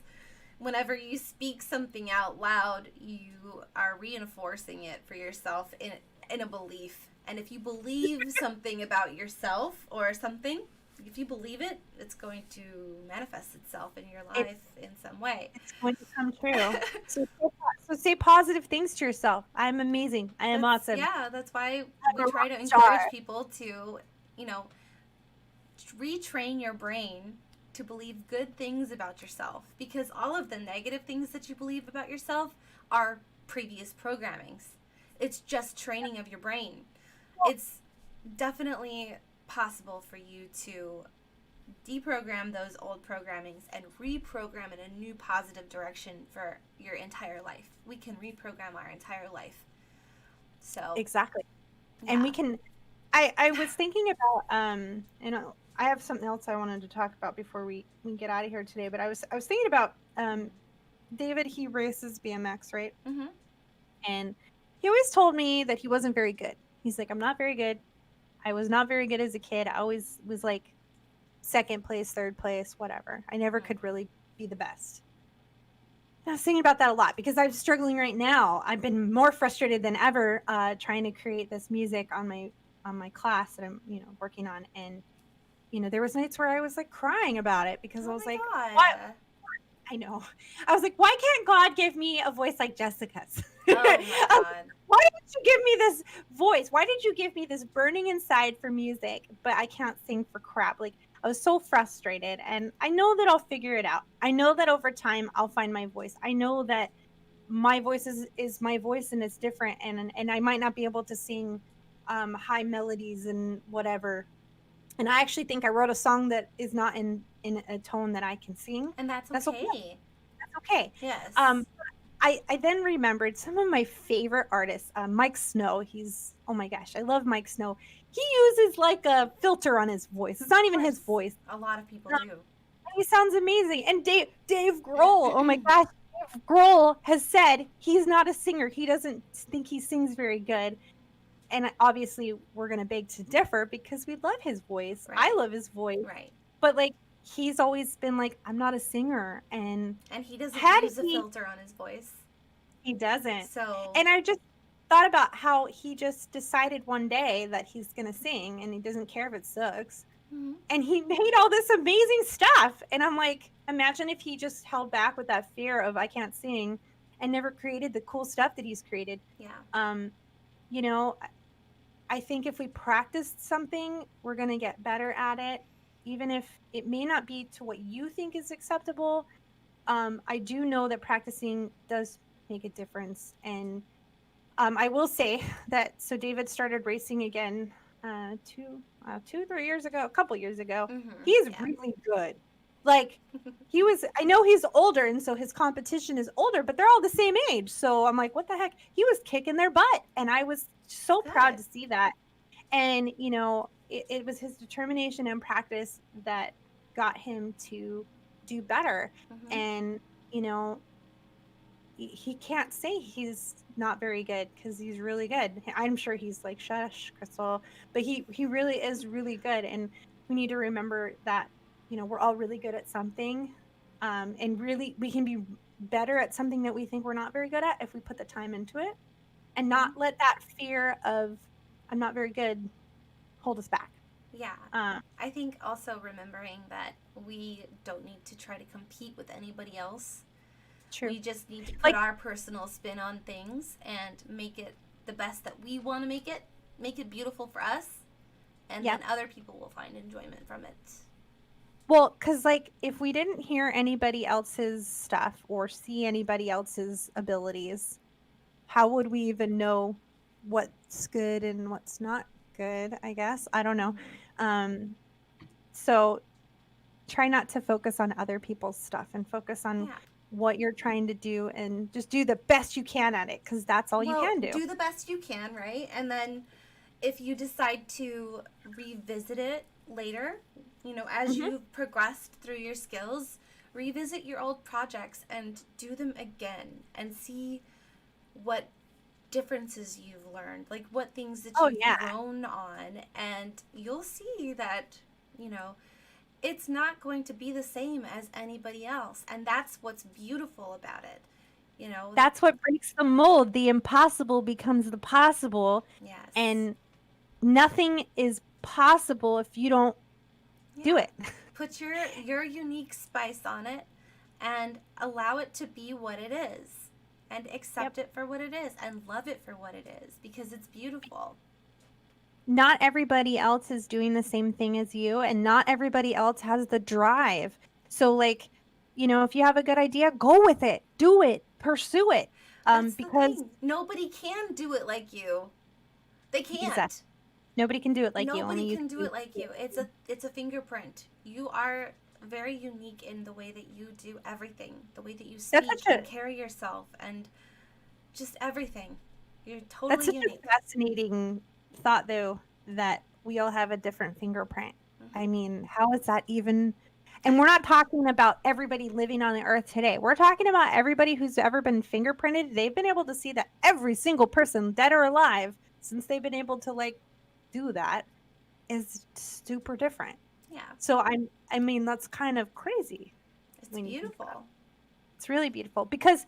[SPEAKER 1] whenever you speak something out loud, you are reinforcing it for yourself in a belief. And if you believe something about yourself or something, if you believe it, it's going to manifest itself in your life in some way.
[SPEAKER 2] It's going to come true. So say positive things to yourself. I'm amazing. I am awesome.
[SPEAKER 1] Yeah, that's why we try to encourage people to, retrain your brain to believe good things about yourself, because all of the negative things that you believe about yourself are previous programmings. It's just training of your brain. It's definitely possible for you to deprogram those old programmings and reprogram in a new positive direction for your entire life. We can reprogram our entire life. So
[SPEAKER 2] exactly. Yeah. And we can I was thinking about I have something else I wanted to talk about before we get out of here today, but I was thinking about David. He races BMX, right? And he always told me that he wasn't very good. He's like, I'm not very good. I was not very good as a kid. I always was like second place, third place, whatever. I never could really be the best. And I was thinking about that a lot because I'm struggling right now. I've been more frustrated than ever trying to create this music on my class that I'm working on, and there was nights where I was like crying about it because I was like, what? I know. I was like, why can't God give me a voice like Jessica's?
[SPEAKER 1] Oh my God.
[SPEAKER 2] Why did you give me this voice? Why did you give me this burning inside for music, but I can't sing for crap? Like, I was so frustrated, and I know that I'll figure it out. I know that over time I'll find my voice. I know that my voice is my voice and it's different, and I might not be able to sing high melodies and whatever. And I actually think I wrote a song that is not in a tone that I can sing.
[SPEAKER 1] And that's
[SPEAKER 2] That's
[SPEAKER 1] okay.
[SPEAKER 2] okay. That's okay.
[SPEAKER 1] Yes.
[SPEAKER 2] I then remembered some of my favorite artists. Mike Snow. He's, oh my gosh, I love Mike Snow. He uses like a filter on his voice. It's not even his voice.
[SPEAKER 1] A lot of people do.
[SPEAKER 2] He sounds amazing. And Dave Grohl. Oh my gosh, Dave Grohl has said he's not a singer. He doesn't think he sings very good. And obviously, we're gonna beg to differ because we love his voice. Right. I love his voice.
[SPEAKER 1] Right.
[SPEAKER 2] But like, he's always been like, I'm not a singer, and
[SPEAKER 1] he doesn't use a filter on his voice.
[SPEAKER 2] He doesn't.
[SPEAKER 1] So,
[SPEAKER 2] and I just thought about how he just decided one day that he's gonna sing, and he doesn't care if it sucks. Mm-hmm. And he made all this amazing stuff, and I'm like, imagine if he just held back with that fear of I can't sing, and never created the cool stuff that he's created.
[SPEAKER 1] Yeah.
[SPEAKER 2] You know, I think if we practiced something, we're gonna get better at it. Even if it may not be to what you think is acceptable, I do know that practicing does make a difference. And I will say that, so David started racing again 3 years ago, a couple years ago. Mm-hmm. He's really good. Like, I know he's older, and so his competition is older, but they're all the same age. So I'm like, what the heck? He was kicking their butt, and I was so proud to see that. And, you know, it was his determination and practice that got him to do better. Mm-hmm. And, you know, he can't say he's not very good because he's really good. I'm sure he's like, shush, Krystal. But he really is really good. And we need to remember that, you know, we're all really good at something. And really, we can be better at something that we think we're not very good at if we put the time into it. And not let that fear of, I'm not very good, hold us back.
[SPEAKER 1] Yeah. I think also remembering that we don't need to try to compete with anybody else.
[SPEAKER 2] True.
[SPEAKER 1] We just need to put our personal spin on things and make it the best that we want to make it beautiful for us, and then other people will find enjoyment from it.
[SPEAKER 2] Well, because like, if we didn't hear anybody else's stuff or see anybody else's abilities, how would we even know what's good and what's not good, I guess? I don't know. So try not to focus on other people's stuff and focus on what you're trying to do, and just do the best you can at it, because that's all you can do.
[SPEAKER 1] Do the best you can, right? And then if you decide to revisit it later, you know, as you've progressed through your skills, revisit your old projects and do them again and see what differences you've learned, like what things that you've grown on, and you'll see that, you know, it's not going to be the same as anybody else, and that's what's beautiful about it. You know,
[SPEAKER 2] that's what breaks the mold. The impossible becomes the possible.
[SPEAKER 1] Yes.
[SPEAKER 2] And nothing is possible if you don't do it.
[SPEAKER 1] Put your unique spice on it and allow it to be what it is, and accept it for what it is, and love it for what it is, because it's beautiful.
[SPEAKER 2] Not everybody else is doing the same thing as you, and not everybody else has the drive. So, like, you know, if you have a good idea, go with it, do it, pursue it. Because
[SPEAKER 1] nobody can do it like you. They can't.
[SPEAKER 2] Exactly. Nobody can do it like you.
[SPEAKER 1] Nobody can do it like you. It's a fingerprint. You are very unique in the way that you do everything, the way that you speak and carry yourself, and just everything. You're totally unique.
[SPEAKER 2] That's such a fascinating thought, though, that we all have a different fingerprint. Mm-hmm. I mean, how is that even? And we're not talking about everybody living on the earth today. We're talking about everybody who's ever been fingerprinted. They've been able to see that every single person, dead or alive, since they've been able to like do that, is super different.
[SPEAKER 1] Yeah.
[SPEAKER 2] So I mean, that's kind of crazy.
[SPEAKER 1] It's beautiful.
[SPEAKER 2] It's really beautiful, because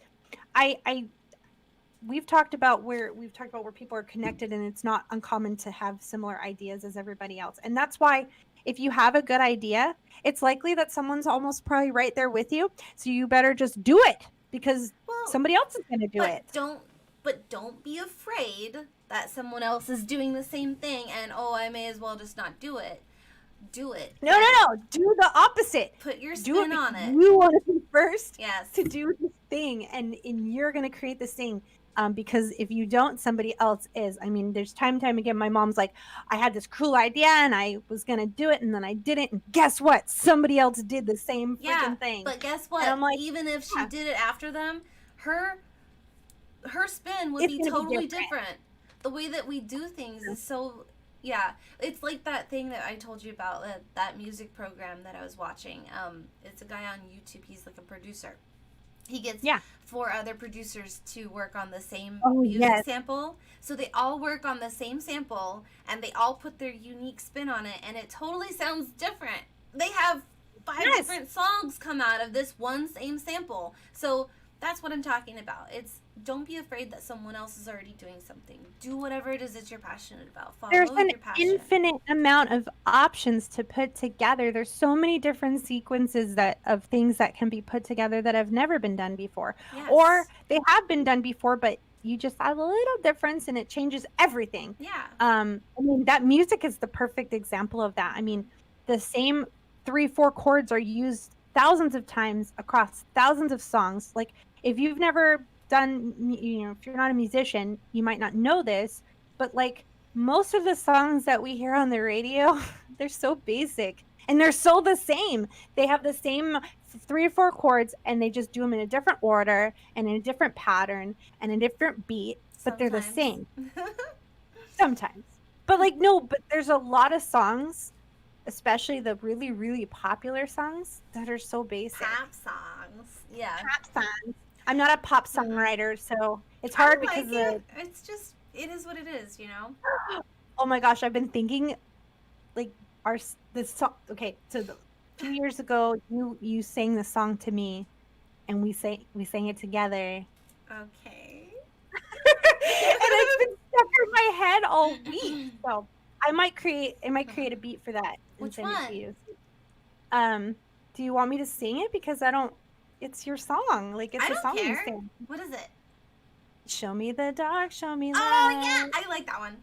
[SPEAKER 2] we've talked about where people are connected, and it's not uncommon to have similar ideas as everybody else. And that's why, if you have a good idea, it's likely that someone's almost probably right there with you. So you better just do it, because somebody else is going to do it.
[SPEAKER 1] Don't be afraid that someone else is doing the same thing, and I may as well just not do it. Do it.
[SPEAKER 2] No. Do the opposite.
[SPEAKER 1] Put your spin on it.
[SPEAKER 2] You want to be first.
[SPEAKER 1] Yes.
[SPEAKER 2] To do the thing, and you're going to create this thing. Because if you don't, somebody else is. I mean, there's time and time again, my mom's like, I had this cool idea and I was going to do it and then I didn't. And guess what? Somebody else did the same freaking thing.
[SPEAKER 1] But guess
[SPEAKER 2] And
[SPEAKER 1] what?
[SPEAKER 2] I'm like,
[SPEAKER 1] Even if she
[SPEAKER 2] yeah,
[SPEAKER 1] did it after them, her spin would
[SPEAKER 2] it's
[SPEAKER 1] be
[SPEAKER 2] going to be
[SPEAKER 1] totally
[SPEAKER 2] different.
[SPEAKER 1] different. The way that we do things is so it's like that thing that I told you about, that music program that I was watching. It's a guy on YouTube. He's like a producer. He gets 4 other producers to work on the same music sample. So they all work on the same sample and they all put their unique spin on it, and it totally sounds different. They have 5 different songs come out of this one same sample. So that's what I'm talking about. It's, don't be afraid that someone else is already doing something. Do whatever it is that you're passionate about. Follow
[SPEAKER 2] There's an
[SPEAKER 1] your passion.
[SPEAKER 2] infinite amount of options to put together. There's so many different sequences of things that can be put together that have never been done before.
[SPEAKER 1] Yes.
[SPEAKER 2] Or they have been done before, but you just add a little difference and it changes everything.
[SPEAKER 1] Yeah.
[SPEAKER 2] I mean, that music is the perfect example of that. I mean, the same 3-4 chords are used thousands of times across thousands of songs. Like, if you've never done, if you're not a musician, you might not know this, but like most of the songs that we hear on the radio, they're so basic and they're so the same. They have the same 3 or 4 chords and they just do them in a different order and in a different pattern and a different beat, but they're the same. Sometimes. But like, no, but there's a lot of songs, especially the really, really popular songs, that are so basic.
[SPEAKER 1] Pop songs. Yeah.
[SPEAKER 2] Pop songs. I'm not a pop songwriter, so it's hard because
[SPEAKER 1] it's just, it is what it is, you know?
[SPEAKER 2] Oh my gosh, I've been thinking, like, this song. Okay, so 2 years ago, you sang the song to me, and we sang it together.
[SPEAKER 1] Okay.
[SPEAKER 2] And it's been stuck in my head all week. So I might create a beat for that and
[SPEAKER 1] Which
[SPEAKER 2] send
[SPEAKER 1] one?
[SPEAKER 2] it to you. Do you want me to sing it? Because I don't. It's your song. Like, it's a song you sing.
[SPEAKER 1] What is it?
[SPEAKER 2] Show me the dark, show me light.
[SPEAKER 1] Oh yeah, I like that one.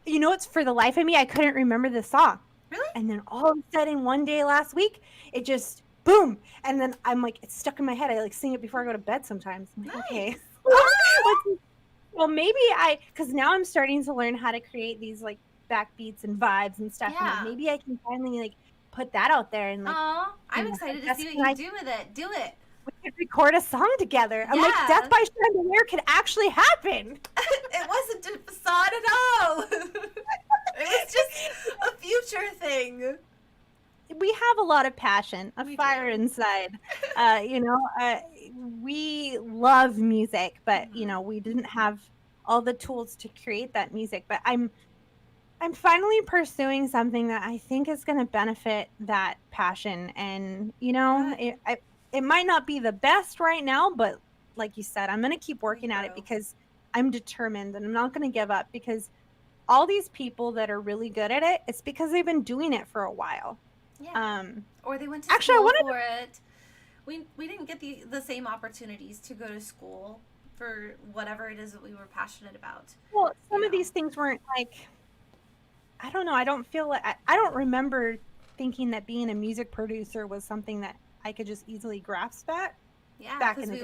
[SPEAKER 2] You know, it's for the life of me, I couldn't remember the song.
[SPEAKER 1] Really?
[SPEAKER 2] And then all of a sudden, one day last week, it just boom. And then I'm like, it's stuck in my head. I like sing it before I go to bed sometimes. I'm like, okay. Well, maybe because now I'm starting to learn how to create these like backbeats and vibes and stuff.
[SPEAKER 1] Yeah.
[SPEAKER 2] And maybe I can finally like put that out there and like.
[SPEAKER 1] I'm excited to see what you do with it. Do it.
[SPEAKER 2] We could record a song together. I'm like, Death by Chandelier could actually happen.
[SPEAKER 1] It wasn't a facade at all. It was just a future thing.
[SPEAKER 2] We have a lot of passion, fire inside. We love music, but we didn't have all the tools to create that music. But I'm finally pursuing something that I think is going to benefit that passion. And it might not be the best right now, but like you said, I'm going to keep working at it because I'm determined and I'm not going to give up, because all these people that are really good at it, it's because they've been doing it for a while.
[SPEAKER 1] Yeah. Or they went to school for it. We didn't get the same opportunities to go to school for whatever it is that we were passionate about.
[SPEAKER 2] Well, some of these things weren't like, I don't know. I don't feel like, I don't remember thinking that being a music producer was something that I could just easily grasp at.
[SPEAKER 1] Yeah, because we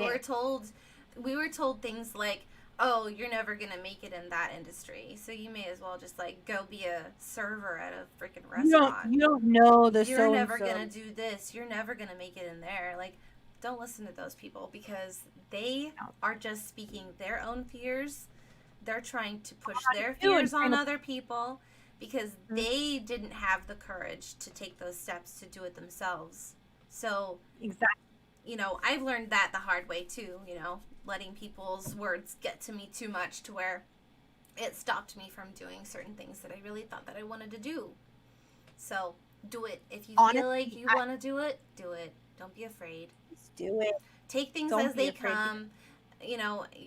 [SPEAKER 1] were told things like, oh, you're never going to make it in that industry, so you may as well just like go be a server at a freaking restaurant.
[SPEAKER 2] You don't know the
[SPEAKER 1] You're never going to do this. You're never going to make it in there. Like, don't listen to those people, because they are just speaking their own fears. They're trying to push their fears on other people because they didn't have the courage to take those steps to do it themselves. So, I've learned that the hard way too, letting people's words get to me too much to where it stopped me from doing certain things that I really thought that I wanted to do. So, do it. If you feel like you want to do it, do it. Don't be afraid.
[SPEAKER 2] Just do it.
[SPEAKER 1] Take things as they come.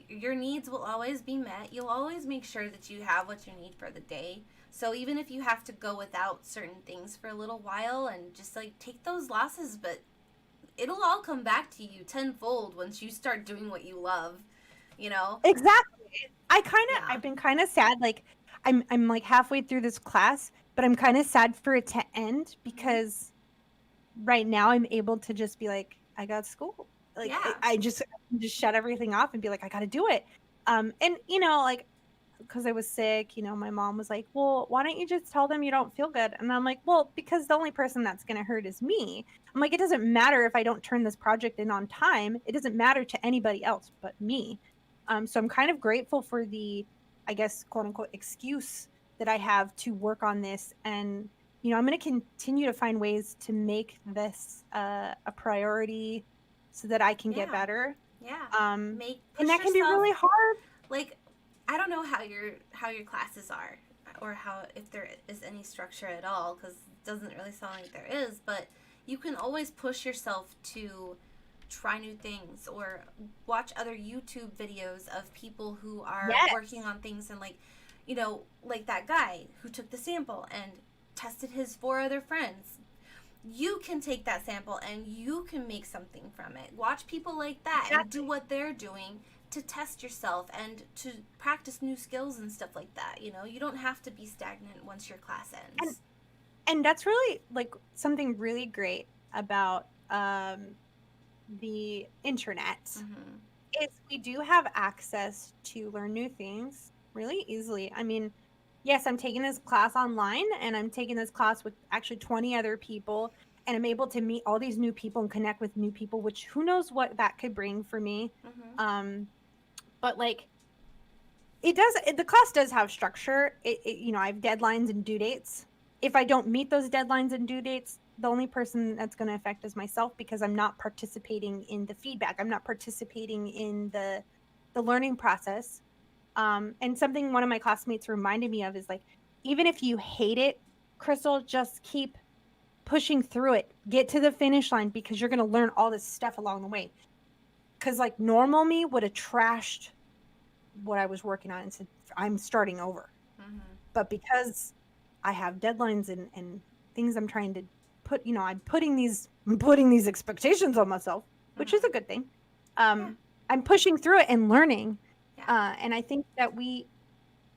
[SPEAKER 1] Your needs will always be met. You'll always make sure that you have what you need for the day. So even if you have to go without certain things for a little while and just like take those losses, but it'll all come back to you tenfold once you start doing what you love,
[SPEAKER 2] Exactly. I've been kind of sad. Like I'm like halfway through this class, but I'm kind of sad for it to end because right now I'm able to just be like, I got school. Like
[SPEAKER 1] Yeah.
[SPEAKER 2] I just shut everything off and be like, I got to do it. And you know, like because I was sick, you know, my mom was like, well, why don't you just tell them you don't feel good? And I'm like, well, because the only person that's going to hurt is me. I'm like, it doesn't matter if I don't turn this project in on time. It doesn't matter to anybody else but me. So I'm kind of grateful for the, I guess, quote unquote, excuse that I have to work on this. And, you know, I'm going to continue to find ways to make this a priority so that I can get
[SPEAKER 1] Yeah.
[SPEAKER 2] better.
[SPEAKER 1] Yeah.
[SPEAKER 2] And
[SPEAKER 1] Push
[SPEAKER 2] that can be
[SPEAKER 1] yourself.
[SPEAKER 2] really hard.
[SPEAKER 1] Like, I don't know how your classes are, or how, if there is any structure at all, because it doesn't really sound like there is. But you can always push yourself to try new things, or watch other YouTube videos of people who are
[SPEAKER 2] Yes.
[SPEAKER 1] working on things, and like, you know, like that guy who took the sample and tested his 4 other friends. You can take that sample and you can make something from it. Watch people like that and do what they're doing to test yourself and to practice new skills and stuff like that. You know, you don't have to be stagnant once your class ends.
[SPEAKER 2] And that's really like something really great about the internet is we do have access to learn new things really easily. I mean, yes, I'm taking this class online and I'm taking this class with actually 20 other people, and I'm able to meet all these new people and connect with new people, which who knows what that could bring for me. But like the class does have structure. You know, I have deadlines and due dates. If I don't meet those deadlines and due dates, the only person that's going to affect is myself, because I'm not participating in the feedback. I'm not participating in the learning process. And something one of my classmates reminded me of is like, even if you hate it, Krystal, just keep pushing through it. Get to the finish line, because you're going to learn all this stuff along the way. Because like normal me would have trashed what I was working on and said, I'm starting over. But because I have deadlines and things I'm trying to put, you know, I'm putting these expectations on myself, which is a good thing. I'm pushing through it and learning. And I think that we,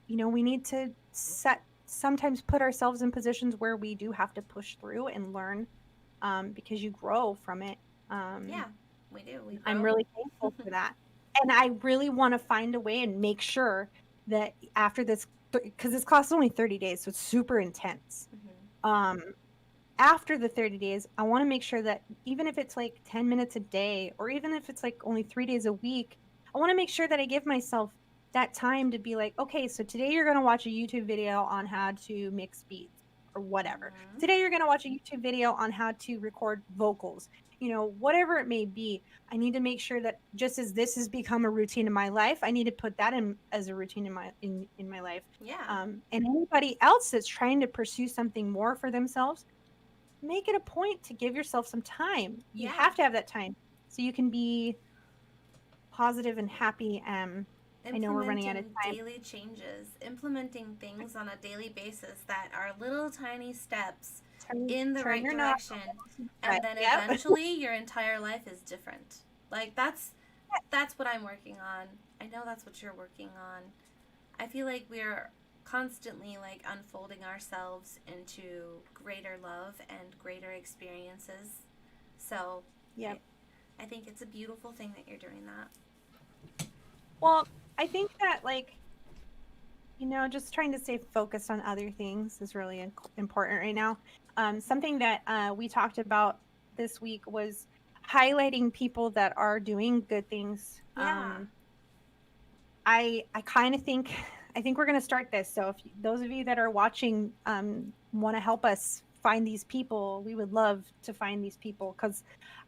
[SPEAKER 2] you know, we need to sometimes put ourselves in positions where we do have to push through and learn, because you grow from it.
[SPEAKER 1] Yeah, we do. We grow.
[SPEAKER 2] I'm really thankful for that. And I really want to find a way and make sure that after this, because this class is only 30 days, so it's super intense. After the 30 days, I want to make sure that even if it's like 10 minutes a day, or even if it's like only 3 days a week, I want to make sure that I give myself that time to be like, okay, so today you're going to watch a YouTube video on how to mix beats or whatever. Today you're going to watch a YouTube video on how to record vocals. You know, whatever it may be, I need to make sure that just as this has become a routine in my life, I need to put that in as a routine in my life. And anybody else that's trying to pursue something more for themselves, make it a point to give yourself some time. You have to have that time so you can be positive and happy. I know we're running out of time.
[SPEAKER 1] Daily changes, implementing things on a daily basis that are little tiny steps in the right direction, and then eventually your entire life is different. Like that's what I'm working on. I know that's what you're working on. I feel like we're constantly like unfolding ourselves into greater love and greater experiences. So I think it's a beautiful thing that you're doing that.
[SPEAKER 2] Well, I think that, like, you know, just trying to stay focused on other things is really important right now. Something that we talked about this week was highlighting people that are doing good things. I kind of think, we're going to start this. So if those of you that are watching want to help us find these people, we would love to find these people, because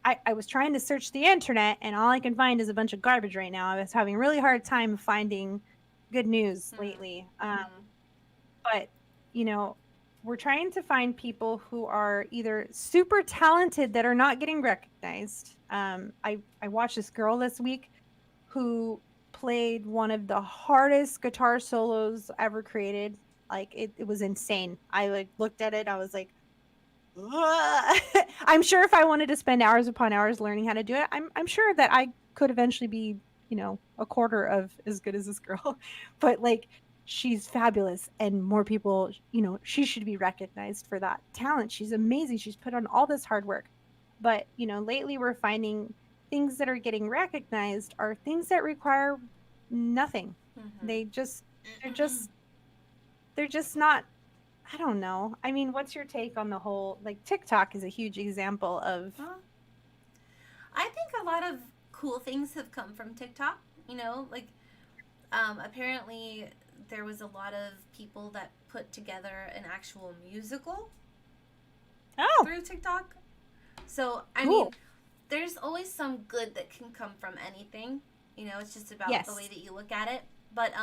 [SPEAKER 2] I was trying to search the internet and all I can find is a bunch of garbage right now. I was having a really hard time finding good news lately. But, you know, we're trying to find people who are either super talented that are not getting recognized. I watched this girl this week who played one of the hardest guitar solos ever created. Like it was insane. I like looked at it. I was like, I'm sure if I wanted to spend hours upon hours learning how to do it, I'm sure that I could eventually be, you know, a quarter of as good as this girl. But like, she's fabulous, and more people, you know, she should be recognized for that talent. She's amazing. She's put on all this hard work. But, you know, lately we're finding things that are getting recognized are things that require nothing.
[SPEAKER 1] Mm-hmm.
[SPEAKER 2] They just they're just they're just not. I don't know. I mean, what's your take on the whole, like, TikTok is a huge example of.
[SPEAKER 1] Well, I think a lot of cool things have come from TikTok. You know, like apparently there was a lot of people that put together an actual musical
[SPEAKER 2] Oh,
[SPEAKER 1] through TikTok. So, I mean,
[SPEAKER 2] cool.
[SPEAKER 1] there's always some good that can come from anything. You know, it's just about the way
[SPEAKER 2] Yes.
[SPEAKER 1] that you look at it. But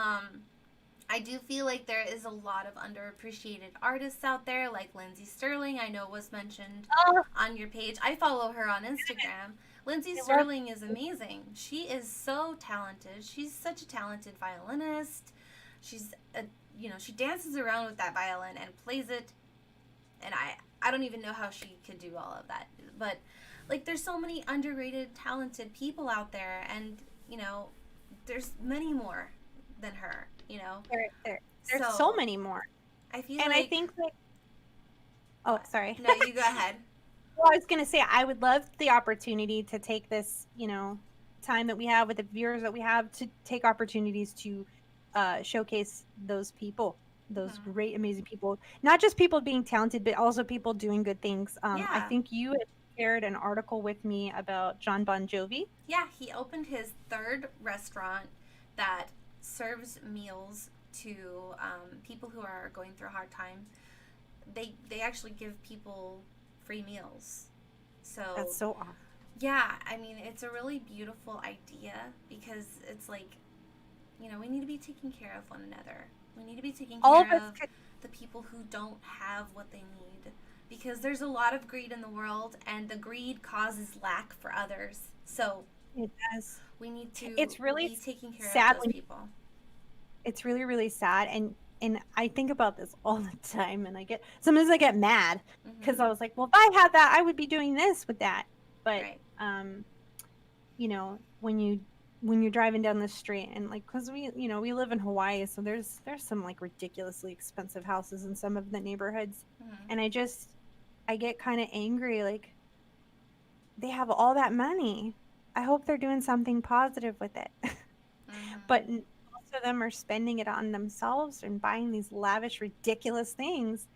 [SPEAKER 1] I do feel like there is a lot of underappreciated artists out there, like Lindsay Sterling. I know was mentioned
[SPEAKER 2] Oh,
[SPEAKER 1] on your page. I follow her on Instagram. Lindsay
[SPEAKER 2] I love.
[SPEAKER 1] Sterling is amazing. She is so talented. She's such a talented violinist. She's a, she dances around with that violin and plays it, and I don't even know how she could do all of that. But like, there's so many underrated, talented people out there, and there's many more than her.
[SPEAKER 2] There's so
[SPEAKER 1] So
[SPEAKER 2] many more,
[SPEAKER 1] I feel
[SPEAKER 2] and I
[SPEAKER 1] like
[SPEAKER 2] think that. Oh,
[SPEAKER 1] what?
[SPEAKER 2] sorry.
[SPEAKER 1] No, you go ahead.
[SPEAKER 2] Well, I was gonna say I would love the opportunity to take this, time that we have with the viewers that we have to take opportunities to showcase those people, those
[SPEAKER 1] Hmm.
[SPEAKER 2] great, amazing people. Not just people being talented, but also people doing good things. I
[SPEAKER 1] Yeah,
[SPEAKER 2] think you had shared an article with me about John Bon Jovi.
[SPEAKER 1] yeah. He opened his third restaurant that serves meals to people who are going through a hard time. They actually give people free meals. So
[SPEAKER 2] That's so awesome.
[SPEAKER 1] yeah, I mean, it's a really beautiful idea because it's like, we need to be taking care of one another. We need to be taking
[SPEAKER 2] All of
[SPEAKER 1] care
[SPEAKER 2] us
[SPEAKER 1] of
[SPEAKER 2] could.
[SPEAKER 1] the people who don't have what they need because there's a lot of greed in the world and the greed causes lack for others. So
[SPEAKER 2] It does.
[SPEAKER 1] we need to
[SPEAKER 2] It's really
[SPEAKER 1] be taking care of
[SPEAKER 2] sad
[SPEAKER 1] those
[SPEAKER 2] when
[SPEAKER 1] people.
[SPEAKER 2] it's really, really sad, and I think about this all the time, and sometimes I get mad because
[SPEAKER 1] Mm-hmm.
[SPEAKER 2] I was like, well, if I had that, I would be doing this with that. But
[SPEAKER 1] Right.
[SPEAKER 2] when you're driving down the street, and like, because we live in Hawaii, so there's some like ridiculously expensive houses in some of the neighborhoods,
[SPEAKER 1] Mm-hmm.
[SPEAKER 2] and I get kind of angry, like, they have all that money. I hope they're doing something positive with it.
[SPEAKER 1] Mm-hmm.
[SPEAKER 2] But most of them are spending it on themselves and buying these lavish, ridiculous things.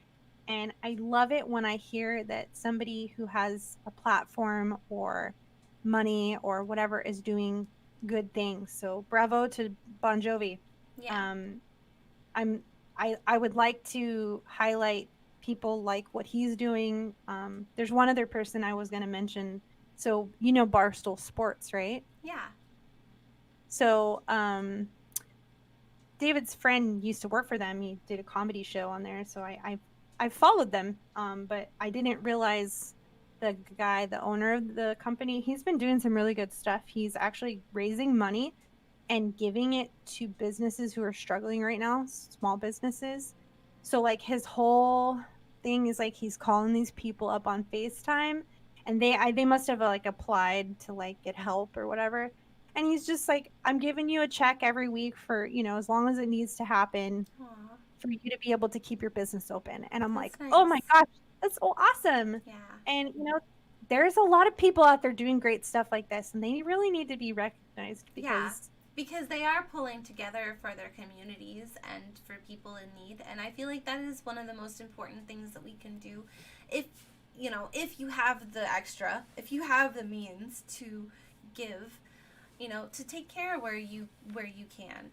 [SPEAKER 2] And I love it when I hear that somebody who has a platform or money or whatever is doing good things. So bravo to Bon Jovi.
[SPEAKER 1] Yeah.
[SPEAKER 2] Um, I'm I would like to highlight people like what he's doing. There's one other person I was going to mention. So Barstool Sports, right?
[SPEAKER 1] Yeah.
[SPEAKER 2] So David's friend used to work for them. He did a comedy show on there, so I followed them. But I didn't realize the guy, the owner of the company, he's been doing some really good stuff. He's actually raising money and giving it to businesses who are struggling right now, small businesses. So like his whole thing is like he's calling these people up on FaceTime, and they must have like applied to like get help or whatever. And he's just like, I'm giving you a check every week for, as long as it needs to happen
[SPEAKER 1] Aw,
[SPEAKER 2] for you to be able to keep your business open. And I'm like,
[SPEAKER 1] that's
[SPEAKER 2] oh my
[SPEAKER 1] nice.
[SPEAKER 2] gosh, that's so awesome.
[SPEAKER 1] Yeah.
[SPEAKER 2] And there's a lot of people out there doing great stuff like this, and they really need to be recognized
[SPEAKER 1] Yeah,
[SPEAKER 2] because.
[SPEAKER 1] because they are pulling together for their communities and for people in need. And I feel like that is one of the most important things that we can do. If, if you have the extra, if you have the means to give, to take care where you can.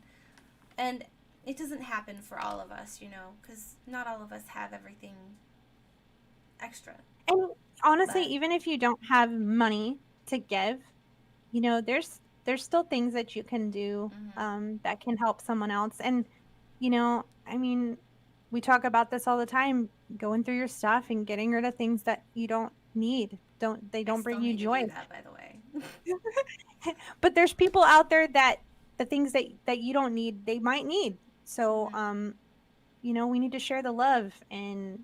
[SPEAKER 1] And it doesn't happen for all of us, because not all of us have everything extra.
[SPEAKER 2] And honestly,
[SPEAKER 1] But,
[SPEAKER 2] even if you don't have money to give, there's still things that you can do
[SPEAKER 1] mm-hmm.
[SPEAKER 2] that can help someone else. And I mean, we talk about this all the time, going through your stuff and getting rid of things that you don't need. They
[SPEAKER 1] I
[SPEAKER 2] don't bring
[SPEAKER 1] still
[SPEAKER 2] you
[SPEAKER 1] need to
[SPEAKER 2] joy.
[SPEAKER 1] do that, by the way.
[SPEAKER 2] But there's people out there that the things that you don't need, they might need. So
[SPEAKER 1] Mm-hmm.
[SPEAKER 2] we need to share the love and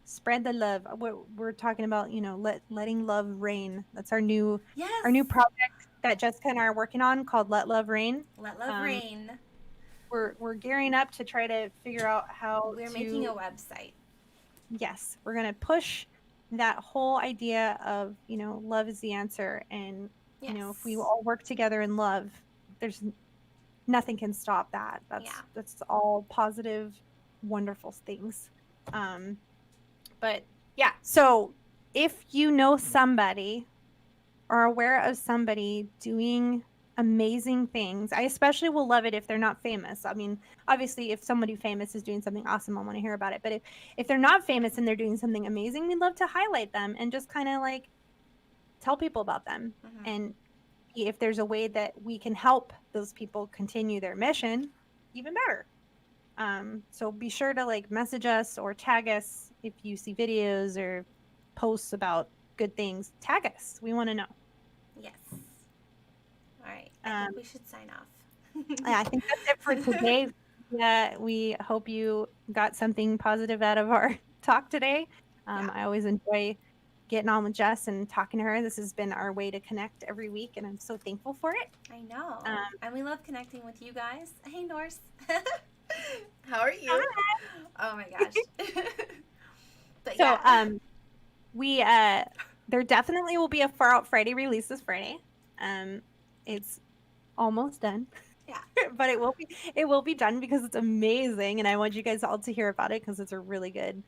[SPEAKER 2] spread the love. We're talking about, letting love reign. That's
[SPEAKER 1] Yes!
[SPEAKER 2] our new project that Jessica and I are working on, called Let Love Reign.
[SPEAKER 1] Let love
[SPEAKER 2] Um,
[SPEAKER 1] reign.
[SPEAKER 2] we're gearing up to try to figure out how
[SPEAKER 1] We're making a
[SPEAKER 2] to.
[SPEAKER 1] website.
[SPEAKER 2] Yes, we're gonna push that whole idea of, love is the answer. And You know, if we all work together in love, there's nothing can stop that. That's all positive, wonderful things. But yeah, so if you know somebody or are aware of somebody doing amazing things, I especially will love it if they're not famous. I mean, obviously, if somebody famous is doing something awesome, I want to hear about it. But if they're not famous and they're doing something amazing, we'd love to highlight them and just kind of like tell people about them. And if there's a way that we can help those people continue their mission, even better. So be sure to like message us or tag us if you see videos or posts about good things. Tag us. We want to know.
[SPEAKER 1] Yes. All right. I think we should sign off.
[SPEAKER 2] I think that's it for today. Yeah, we hope you got something positive out of our talk today. I always enjoy getting on with Jess and talking to her. This has been our way to connect every week, and I'm so thankful for it.
[SPEAKER 1] I know. And we love connecting with you guys. Hey, Norse. How are you? Hi. Oh my gosh. But
[SPEAKER 2] so, there definitely will be a Far Out Friday release this Friday. It's almost done.
[SPEAKER 1] Yeah.
[SPEAKER 2] But it will be done because it's amazing, and I want you guys all to hear about it because it's a really good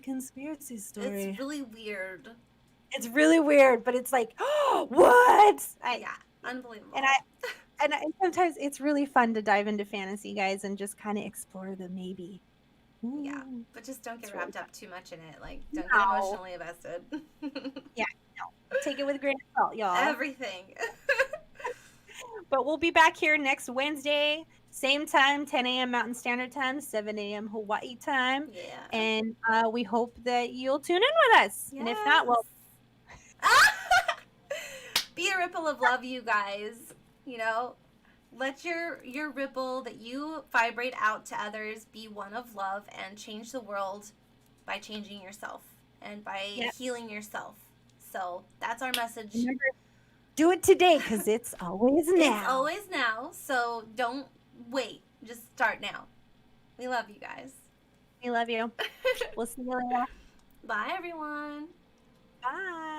[SPEAKER 2] conspiracy story.
[SPEAKER 1] It's really weird.
[SPEAKER 2] It's really weird, but it's like, oh, what?
[SPEAKER 1] Yeah, unbelievable.
[SPEAKER 2] And sometimes it's really fun to dive into fantasy, guys, and just kind of explore the maybe.
[SPEAKER 1] Ooh, yeah, but just don't get wrapped up too much in it. Like, don't get emotionally invested.
[SPEAKER 2] Yeah, no. Take it with a grain of salt, y'all.
[SPEAKER 1] Everything.
[SPEAKER 2] But we'll be back here next Wednesday, same time, 10 a.m. Mountain Standard Time, 7 a.m. Hawaii time.
[SPEAKER 1] Yeah.
[SPEAKER 2] And we hope that you'll tune in with us. Yes. And if not, well...
[SPEAKER 1] Be a ripple of love, you guys. You know, let your ripple that you vibrate out to others be one of love and change the world by changing yourself and by healing yourself. So that's our message.
[SPEAKER 2] Remember, do it today because it's always now.
[SPEAKER 1] It's always now. So don't wait. Just start now. We love you guys.
[SPEAKER 2] We love you. We'll see you later.
[SPEAKER 1] Bye, everyone.
[SPEAKER 2] Bye.